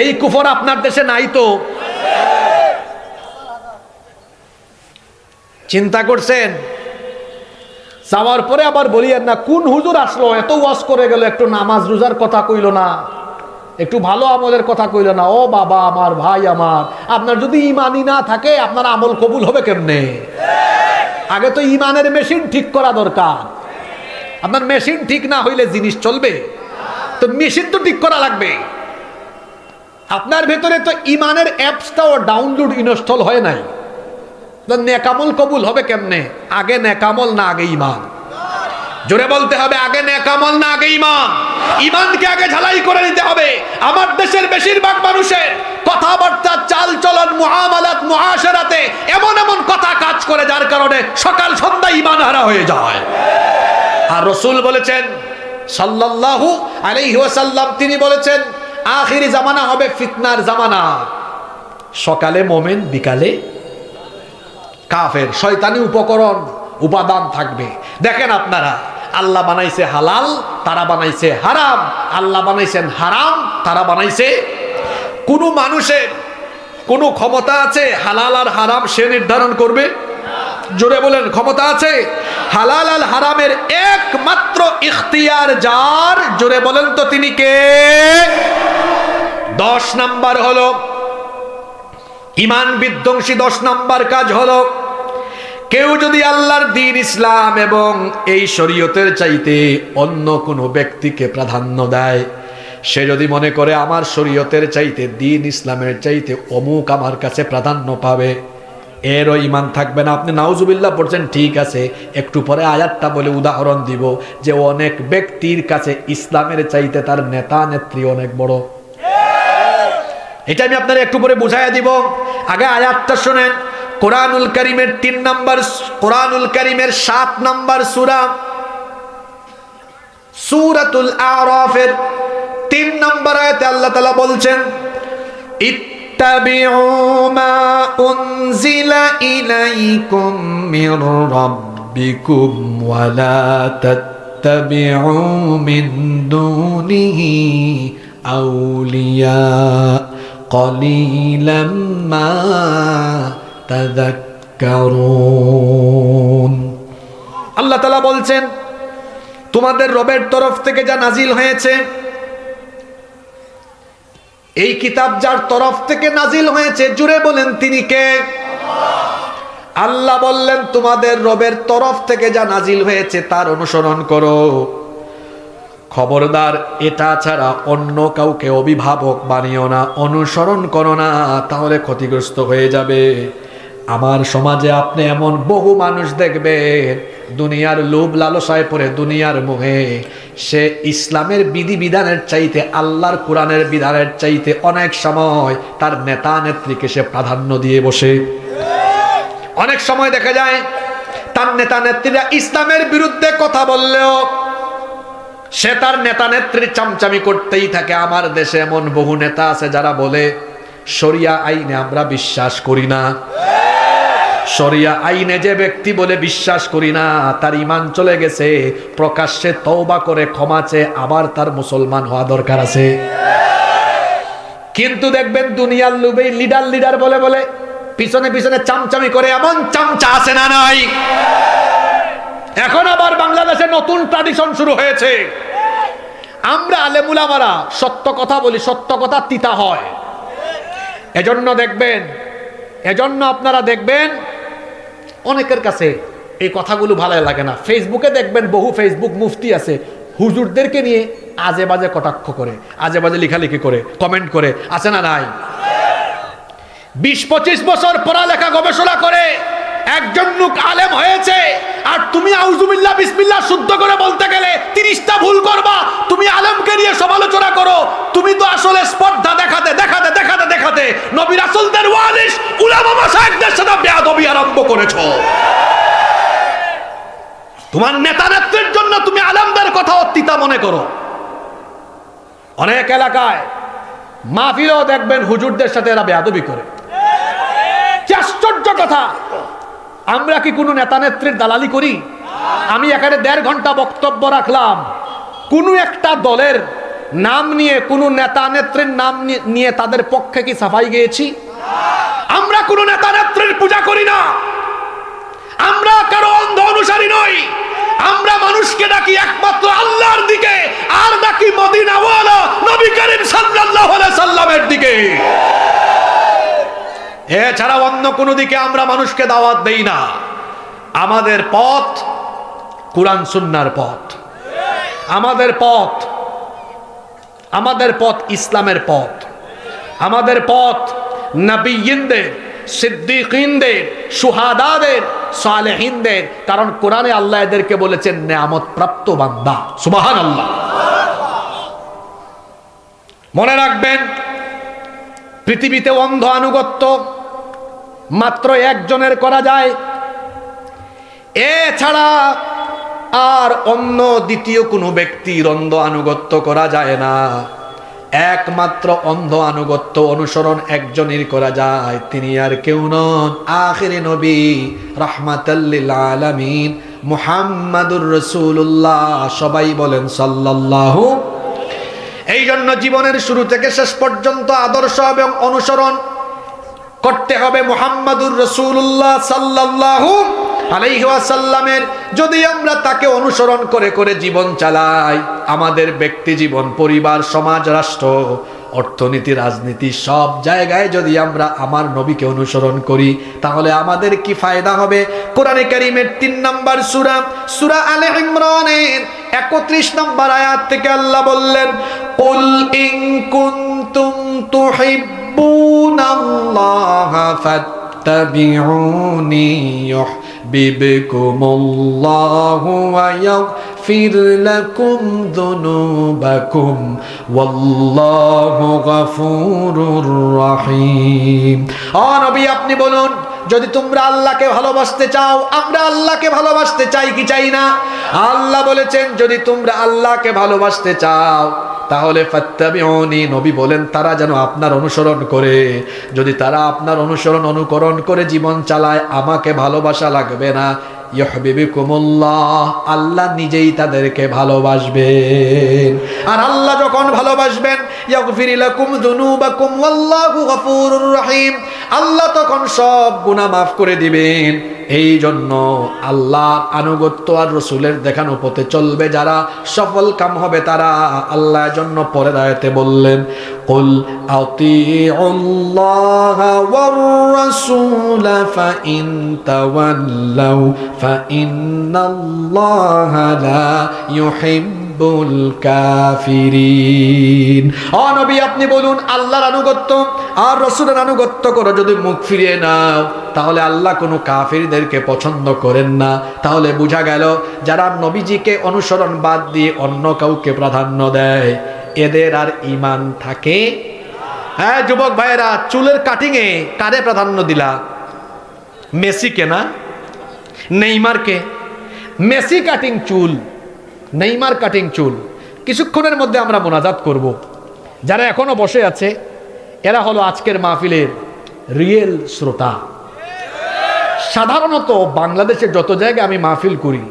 এই কুফর আপনার দেশে নাই তো? চিন্তা করছেন? যাওয়ার পরে আবার বলিয়েন না, কোন হুজুর আসলো, এত ওয়াজ করে গেল, একটু নামাজ রোজার কথা কইল না, একটু ভালো আমলের কথা কইল না। ও বাবা আমার, ভাই আমার, আপনার যদি ইমানই না থাকে আপনার আমল কবুল হবে কেমনে? আগে তো ইমানের মেশিন ঠিক করা দরকার। আপনার মেশিন ঠিক না হইলে জিনিস চলবে? তো মেশিন তো ঠিক করা লাগবে। আপনার ভেতরে তো ইমানের অ্যাপসটাও ডাউনলোড ইনস্টল হয় নাই, নেকামল কবুল হবে কেমনে? আগে নেকামল না আগে ইমান? জোরে বলতে হবে, আগে নেকামল না আগে ইমান? ইমানকে আগে ঝালাই করে নিতে হবে। আমার দেশের বেশিরভাগ মানুষের কথাবার্তা, চাল চলন, মুআমালাত, মুআশারাতে এমন এমন কথা কাজ করে, যার কারণে সকাল সন্ধ্যা ইমান হারা হয়ে যায়। আর রাসূল বলেছেন সাল্লাল্লাহু আলাইহি ওয়াসাল্লাম, তিনি বলেছেন আখিরি জামানা হবে ফিতনার জামানা। সকালে মুমিন, বিকালে কাফের, শয়তানি উপকরণ উপাদান থাকবে। দেখেন আপনারা, আল্লাহ বানাইছে হালাল, তারা বানাইছে হারাম। আল্লাহ বানাইছেন হারাম, তারা বানাইছে। কোন মানুষের কোন ক্ষমতা আছে হালাল আর হারাম সে নির্ধারণ করবে? জোরে বলেন, ক্ষমতা আছে? হালাল আর হারামের একমাত্র ইখতিয়ার যার, জোরে বলেন তো তিনি কে? 10 নাম্বার হলো ইমান বিধ্বংসী। 10 নাম্বার কাজ হলো, কেউ যদি আল্লাহর দ্বীন ইসলাম এবং এই শরীয়তের চাইতে অন্য কোনো ব্যক্তিকে প্রাধান্য দেয়, সে যদি মনে করে আমার শরীয়তের চাইতে, দ্বীন ইসলামের চাইতে অমুক আমার কাছে প্রাধান্য পাবে, এরও ইমান থাকবে না। আপনি নাউজুবিল্লাহ পড়ছেন, ঠিক আছে, একটু পরে আয়াতটা বলে উদাহরণ দিব যে অনেক ব্যক্তির কাছে ইসলামের চাইতে তার নেতা নেত্রী অনেক বড়। এটা আমি আপনারা একটু পরে বুঝাইয়া দিব। আগে আয়াতটা শুনেন। কোরআনুল কারীমের 3 নাম্বার, কোরআনুল কারীমের 7 নাম্বার সূরা, সূরাতুল আরাফের 3 নাম্বার আয়াতে আল্লাহ তাআলা বলছেন, ইত্তাবিউ মা উনজিলা ইলাইকুম মির রাব্বিকুম ওয়া লা তাত্তাবিউ মিন দুনিহি আউলিয়া قليلا ما تذكرون। আল্লাহ তাআলা বলছেন, তোমাদের রবের তরফ থেকে যা নাজিল হয়েছে, এই কিতাব যার তরফ থেকে নাজিল হয়েছে, জুড়ে বলেন তিনি কে? আল্লাহ বললেন, তোমাদের রবের তরফ থেকে যা নাজিল হয়েছে তার অনুসরণ করো। খবরদার, এটা ছাড়া অন্য কাউকে অভিভাবক বানিও না, অনুসরণ করো না, তাহলে ক্ষতিগ্রস্ত হয়ে যাবে। আমার সমাজে আপনি এমন বহু মানুষ দেখবেন, দুনিয়ার লোভ লালসায় পড়ে, দুনিয়ার মোহে সে ইসলামের বিধিবিধানের চাইতে, আল্লাহর কোরআনের বিধানের চাইতে অনেক সময় তার নেতা নেত্রীকে সে প্রাধান্য দিয়ে বসে। অনেক সময় দেখা যায় তার নেতা নেত্রীরা ইসলামের বিরুদ্ধে কথা বললেও সে তার নেতা নেত্রীর চামচামি করতেই থাকে। আমার দেশে এমন বহু নেতা আছে যারা বলে শরিয়া আইনে আমরা বিশ্বাস করি না। শরিয়া আইনে যে ব্যক্তি বলে বিশ্বাস করি না, তার ঈমান চলে গেছে, প্রকাশ্যে তওবা করে ক্ষমা চেয়ে আবার তার মুসলমান হওয়া দরকার আছে। কিন্তু দেখবেন দুনিয়ার লোভে লিডার বলে বলে পিছনে পিছনে চামচামি করে, এমন চামচা আছে না নাই? এখন আবার বাংলাদেশে নতুন ট্র্যাডিশন শুরু হয়েছে। আমরা আলেমুলামারা সত্য কথা বলি, সত্য কথা তিতা হয়। এজন্য আপনারা দেখবেন অনেকের কাছে এই কথাগুলো ভালো লাগে না। ফেসবুকে দেখবেন বহু ফেসবুক মুফতি আছে, হুজুরদেরকে নিয়ে আজে বাজে কটাক্ষ করে, আজে বাজে লেখালেখি করে, কমেন্ট করে, আছে না নাই? 20-25 বছর পড়ালেখা গবেষণা করে একজন লোক আলেম হয়েছে, আর তুমি আউযুবিল্লাহ বিসমিল্লাহ শুদ্ধ করে বলতে গেলে 30টা ভুল করবা। তুমি আলেমকে নিয়ে সমালোচনা করো, তুমি তো আসলে স্পর্ধা দেখাতে দেখাতে দেখাতে দেখাতে নবী রাসূলদের ওয়ারিস উলামা মাশায়েখদের সাথে বেয়াদবি আরম্ভ করেছো। তোমার নেতা নেত্রীর জন্য তুমি আলেমদের কথা অতীতা মনে করো। অনেক এলাকায় মাহফিলেও দেখবেন হুজুরদের সাথে এরা বেয়াদবি করে। কি আশ্চর্য কথা! আমরা কি কোনো নেতা নেত্রীর দালালি করি? আমি এখানে 1.5 ঘন্টা বক্তব্য রাখলাম, কোনো একটা দলের নাম নিয়ে, কোনো নেতা নেত্রীর নাম নিয়ে তাদের পক্ষে কি সাফাই গেয়েছি? আমরা কোনো নেতা নেত্রীর পূজা করি না, আমরা কারো অন্ধ অনুসারী নই। আমরা মানুষকে ডাকি একমাত্র আল্লাহর দিকে, আর ডাকি মদিনাওয়ালা নবী করিম সাল্লাল্লাহু আলাইহি সাল্লামের দিকে। এছাড়া অন্য কোনো দিকে আমরা মানুষকে দাওয়াত দেই না। আমাদের পথ কুরআন সুন্নাহর পথ, আমাদের পথ ইসলামের পথ, আমাদের পথ নবীয়িনদের, সিদ্দিকিনদের, শুহাদাদের, সালেহিনদের। কারণ কোরআনে আল্লাহ এদেরকে বলেছেন নেয়ামত প্রাপ্ত বান্দা। সুবহানাল্লাহ। মনে রাখবেন, পৃথিবীতে অন্ধ আনুগত্য মাত্র একজনের করা যায়, এছাড়া আর অন্য দ্বিতীয় কোনো ব্যক্তির অন্ধ আনুগত্য করা যায় না। একমাত্র অন্ধ আনুগত্য অনুসরণ একজনের করা যায়, তিনি আর কেউ নন, আখিরে নবী রাহমাতাল লিল আলামিন মুহাম্মাদুর রাসূলুল্লাহ। সবাই বলেন সাল্লাল্লাহু। এই জন্য জীবনের শুরু থেকে শেষ পর্যন্ত আদর্শ এবং অনুসরণ করতে হবে মুহাম্মাদুর রাসূলুল্লাহ সাল্লাল্লাহু আলাইহি ওয়াসাল্লামের। যদি আমরা তাকে অনুসরণ করে করে জীবন চালাই, আমাদের ব্যক্তি জীবন, পরিবার, সমাজ, রাষ্ট্র, অর্থনীতি, রাজনীতি সব জায়গায় যদি আমরা আমার নবীকে অনুসরণ করি, তাহলে আমাদের কি ফায়দা হবে? কোরআনে কারীমের 3 নম্বর সূরা, সূরা আলে ইমরানের 31 নম্বর আয়াত থেকে আল্লাহ বললেন, কুল ইন কুনতুম তুহিব্বুনাল্লাহা ফাত্তাবিউনি ইউহিব্বুকুমুল্লাহু ওয়া ইয়াগফির লাকুম যুনুবাকুম ওয়াল্লাহু গফুরুর রহিম। ও নবী, আপনি বলুন, যদি তোমরা আল্লাহকে ভালোবাসতে চাও, আমরা আল্লাহকে ভালোবাসতে চাই কি চাই না? আল্লাহ বলেছেন যদি তোমরা আল্লাহকে ভালোবাসতে চাও তাহলে ফাত্তাবিউনি, নবী বলেন তারা যেন আপনার অনুসরণ করে। যদি তারা আপনার অনুকরণ করে জীবন চালায়, আমাকে ভালোবাসা লাগবে না, ইউহিব্বুকুমুল্লাহ, আল্লাহ নিজেই তাদেরকে ভালোবাসবেন। আর আল্লাহ যখন ভালোবাসবেন, ইয়াগফির লাকুম যুনুবাকুম ওয়াল্লাহু গফুরুর রহিম, আল্লাহ তখন সব গুনাহ মাফ করে দিবেন। এই জন্য আল্লাহর আনুগত্য আর রাসূলের দেখানো পথে চলবে যারা, সফল কাম হবে তারা। আল্লাহর জন্য পরের আয়াতে বললেন, কুল আতিউল্লাহা ওয়ার রাসূল ফাইন তাওয়াল্লাউ ফাইন্নাল্লাহা লা ইউহিব্বুল কাফিরিন। ও নবী, আপনি বলুন আল্লাহর আনুগত্য আর রাসূলের আনুগত্য করো, যদি মুখ ফিরিয়ে নাও তাহলে আল্লাহ কোনো কাফিরদেরকে পছন্দ করেন না। তাহলে বোঝা গেল যারা নবীজিকে অনুসরণ বাদ দিয়ে অন্য কাউকে প্রাধান্য দেয়, এদের আর ঈমান থাকে। হ্যাঁ যুবক ভাইয়েরা, চুলের কাটিং এ কারে প্রাধান্য দিলা? মেসিকে না নেইমারকে? মেসি কাটিং চুল, নেইমার কাটিং চুল। কিছুক্ষণের মধ্যে আমরা মোনাজাত করব। যারা এখনো বসে আছে এরা হলো আজকের মাহফিলের রিয়েল শ্রোতা। সাধারণত বাংলাদেশের যত জায়গায় আমি মাহফিল করি,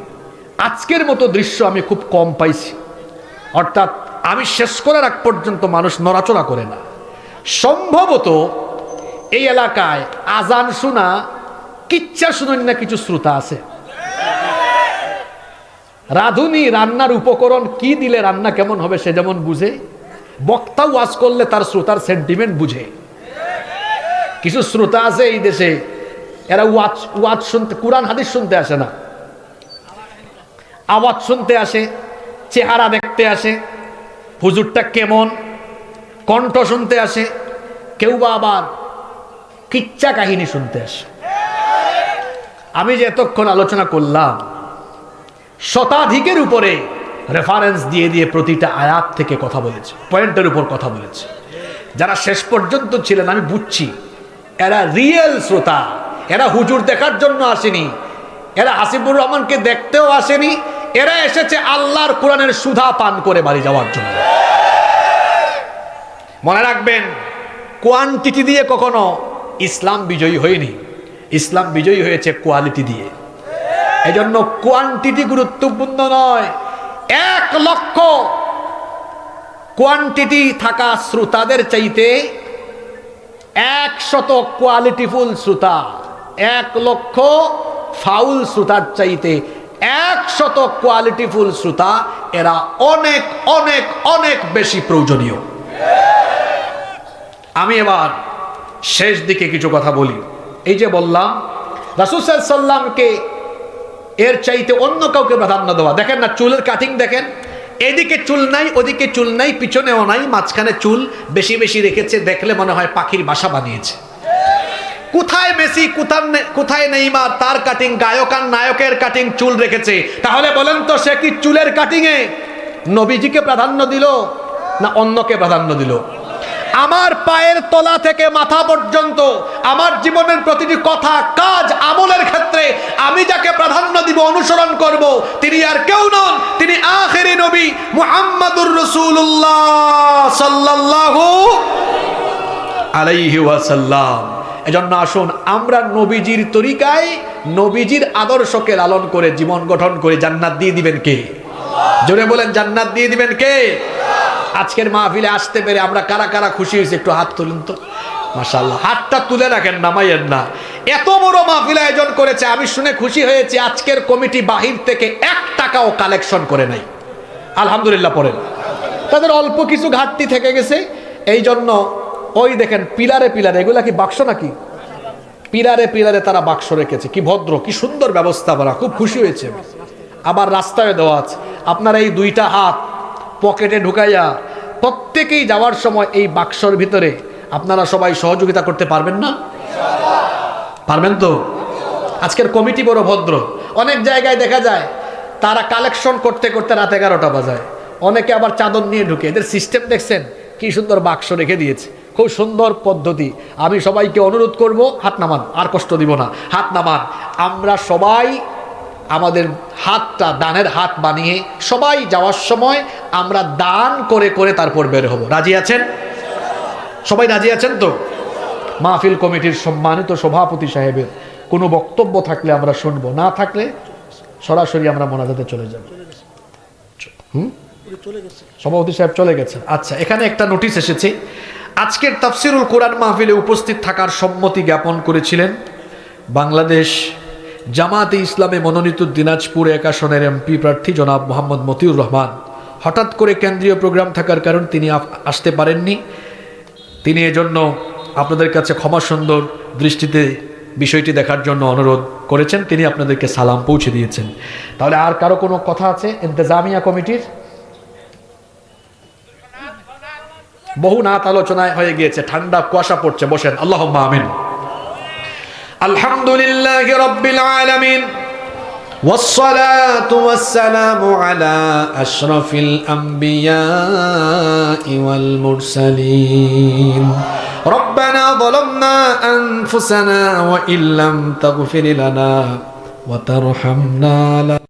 আজকের মতো দৃশ্য আমি খুব কম পাইছি। অর্থাৎ আমি শেষ করার আগ পর্যন্ত মানুষ নড়াচড়া করে না। সম্ভবত এই এলাকায় আজান শোনা, কিচ্ছা শুনেন না কিছু শ্রোতা আছে। রাঁধুনি রান্নার উপকরণ কি দিলে রান্না কেমন হবে সে যেমন বুঝে, বক্তা ওয়াজ করলে তার শ্রোতার সেন্টিমেন্ট বুঝে। কিছু শ্রোতা আছে এই দেশে, এরা ওয়াজ শুনতে, কুরআন হাদিস শুনতে আসে না, আওয়াজ শুনতে আসে, চেহারা দেখতে আসে, হুজুরটা কেমন, কণ্ঠ শুনতে আসে, কেউ বা আবার কিচ্ছা কাহিনী শুনতে আসে। আমি যে এতক্ষণ আলোচনা করলাম, শতাধিকের উপরে রেফারেন্স দিয়ে দিয়ে প্রতিটা আয়াত থেকে কথা বলেছে, পয়েন্টের উপর কথা বলেছে। যারা শেষ পর্যন্ত ছিলেন আমি বুঝছি এরা রিয়েল শ্রোতা, এরা হুজুর দেখার জন্য আসেনি, এরা হাসিবুর রহমানকে দেখতেও আসেনি, এরা এসেছে আল্লাহর কোরআনের সুধা পান করে বাড়ি যাওয়ার জন্য। মনে রাখবেন, কোয়ান্টিটি দিয়ে কখনো ইসলাম বিজয়ী হয়নি, ইসলাম বিজয়ী হয়েছে কোয়ালিটি দিয়ে। এজন্য কোয়ান্টিটি গুরুত্বপূর্ণ নয়, 1 লক্ষ কোয়ান্টিটি থাকা শ্রোতাদের চাইতে 100 কোয়ালিটিফুল শ্রোতা, 1 লক্ষ ফাউল শ্রোতার চাইতে 100 কোয়ালিটিফুল শ্রোতা, এরা অনেক অনেক অনেক বেশি প্রয়োজনীয়। আমি এবার শেষ দিকে কিছু কথা বলি। এই যে বললাম রাসূল সাল্লাল্লাহু আলাইহি ওয়াসাল্লামকে এর চাইতে অন্য কাউকে প্রাধান্য দেওয়া। দেখেন না, চুলের কাটিং দেখেন, এদিকে চুল নাই, ওদিকে চুল নাই, পিছনেও নাই, মাঝখানে চুল বেশি বেশি রেখেছে, দেখলে মনে হয় পাখির বাসা বানিয়েছে। কোথায় মেসি, কোথায় নেইমার, তার কাটিং, গায়ক আর নায়কের কাটিং চুল রেখেছে। তাহলে বলেন তো, সে কি চুলের কাটিংয়ে নবীজিকে প্রাধান্য দিল না অন্যকে প্রাধান্য দিল? আমার পায়ের তলা থেকে মাথা পর্যন্ত আমার জীবনের প্রতিটি কথা, কাজ, আমলের ক্ষেত্রে আমি যাকে প্রাধান্য দিব, অনুসরণ করব, তিনি আর কেউ নন, তিনি আখেরি নবী মুহাম্মাদুর রাসূলুল্লাহ সাল্লাল্লাহু আলাইহি ওয়াসাল্লাম। এজন্য আসুন আমরা নবীজির তরিকায়, নবীজির আদর্শকে লালন করে জীবন গঠন করে জান্নাত দিয়ে দিবেন কে? জোরে বলেন, জান্নাত দিয়ে দিবেন কে? আজকের মাহফিলে আসতে পেরে আমরা কারা কারা খুশি হয়েছে একটু হাত তুলুন তো। মাশাআল্লাহ, হাতটা তুলে রাখেন, নামাইয়েন না। এত বড় মাহফিল আয়োজন করেছে, আমি শুনে খুশি হয়েছি। আজকের কমিটি বাহির থেকে 1 টাকাও কালেকশন করে নাই, আলহামদুলিল্লাহ পড়েন। তাদের অল্প কিছু ঘাটতি থেকে গেছে, এই জন্য ওই দেখেন পিলারে পিলারে, এগুলা কি বাক্স নাকি? পিলারে পিলারে তারা বাক্স রেখেছে। কি ভদ্র, কি সুন্দর ব্যবস্থাপনা, খুব খুশি হয়েছে। আবার রাস্তায় দেওয়া আছে, আপনারা এই 2টা হাত পকেটে ঢুকাইয়া প্রত্যেকেই যাওয়ার সময় এই বাক্সর ভিতরে আপনারা সবাই সহযোগিতা করতে পারবেন না? পারবেন তো? আজকের কমিটি বড় ভদ্র। অনেক জায়গায় দেখা যায় তারা কালেকশন করতে করতে রাত 11টা বাজায়, অনেকে আবার চাদর নিয়ে ঢুকে। এদের সিস্টেম দেখছেন কি সুন্দর, বাক্স রেখে দিয়েছে, খুব সুন্দর পদ্ধতি। আমি সবাইকে অনুরোধ করব, হাত নামান, আর কষ্ট দিব না, হাত নামান। আমরা সবাই আমাদের হাতটা দানের হাত বানিয়ে সবাই যাওয়ার সময় আমরা দান করে করে তারপর বের হব। রাজি আছেন? সবাই রাজি আছেন তো? মাহফিল কমিটির সম্মানিত সভাপতি সাহেবের কোনো বক্তব্য থাকলে আমরা শুনবো, না থাকলে সরাসরি আমরা মোনাজাতে চলে যাব। সভাপতি সাহেব চলে গেছেন। আচ্ছা, এখানে একটা নোটিশ এসেছে। আজকের তাফসিরুল কোরআন মাহফিলে উপস্থিত থাকার সম্মতি জ্ঞাপন করেছিলেন বাংলাদেশ জামাতে ইসলামে মনোনীত দিনাজপুর 1 আসনের এমপি প্রার্থী জনাব মোহাম্মদ মতিউর রহমান। হঠাৎ করে কেন্দ্রীয় প্রোগ্রাম থাকার কারণে তিনি আসতে পারেননি। তিনি এজন্য আপনাদের কাছে ক্ষমা সুন্দর দৃষ্টিতে বিষয়টি দেখার জন্য অনুরোধ করেছেন। তিনি আপনাদেরকে সালাম পৌঁছে দিয়েছেন। তাহলে আর কারো কোনো কথা আছে ইন্তেজামিয়া কমিটির? বহু নাত আলোচনায় হয়ে গিয়েছে, ঠান্ডা কুয়াশা পড়ছে, বসেন। আল্লাহুম্মা আমিন। আলহামদুলিল্লাহি রাব্বিল আলামিন والصلاة والسلام على أشرف الأنبياء والمرسلين ربنا ظلمنا أنفسنا وإن لم تغفر لنا وترحمنا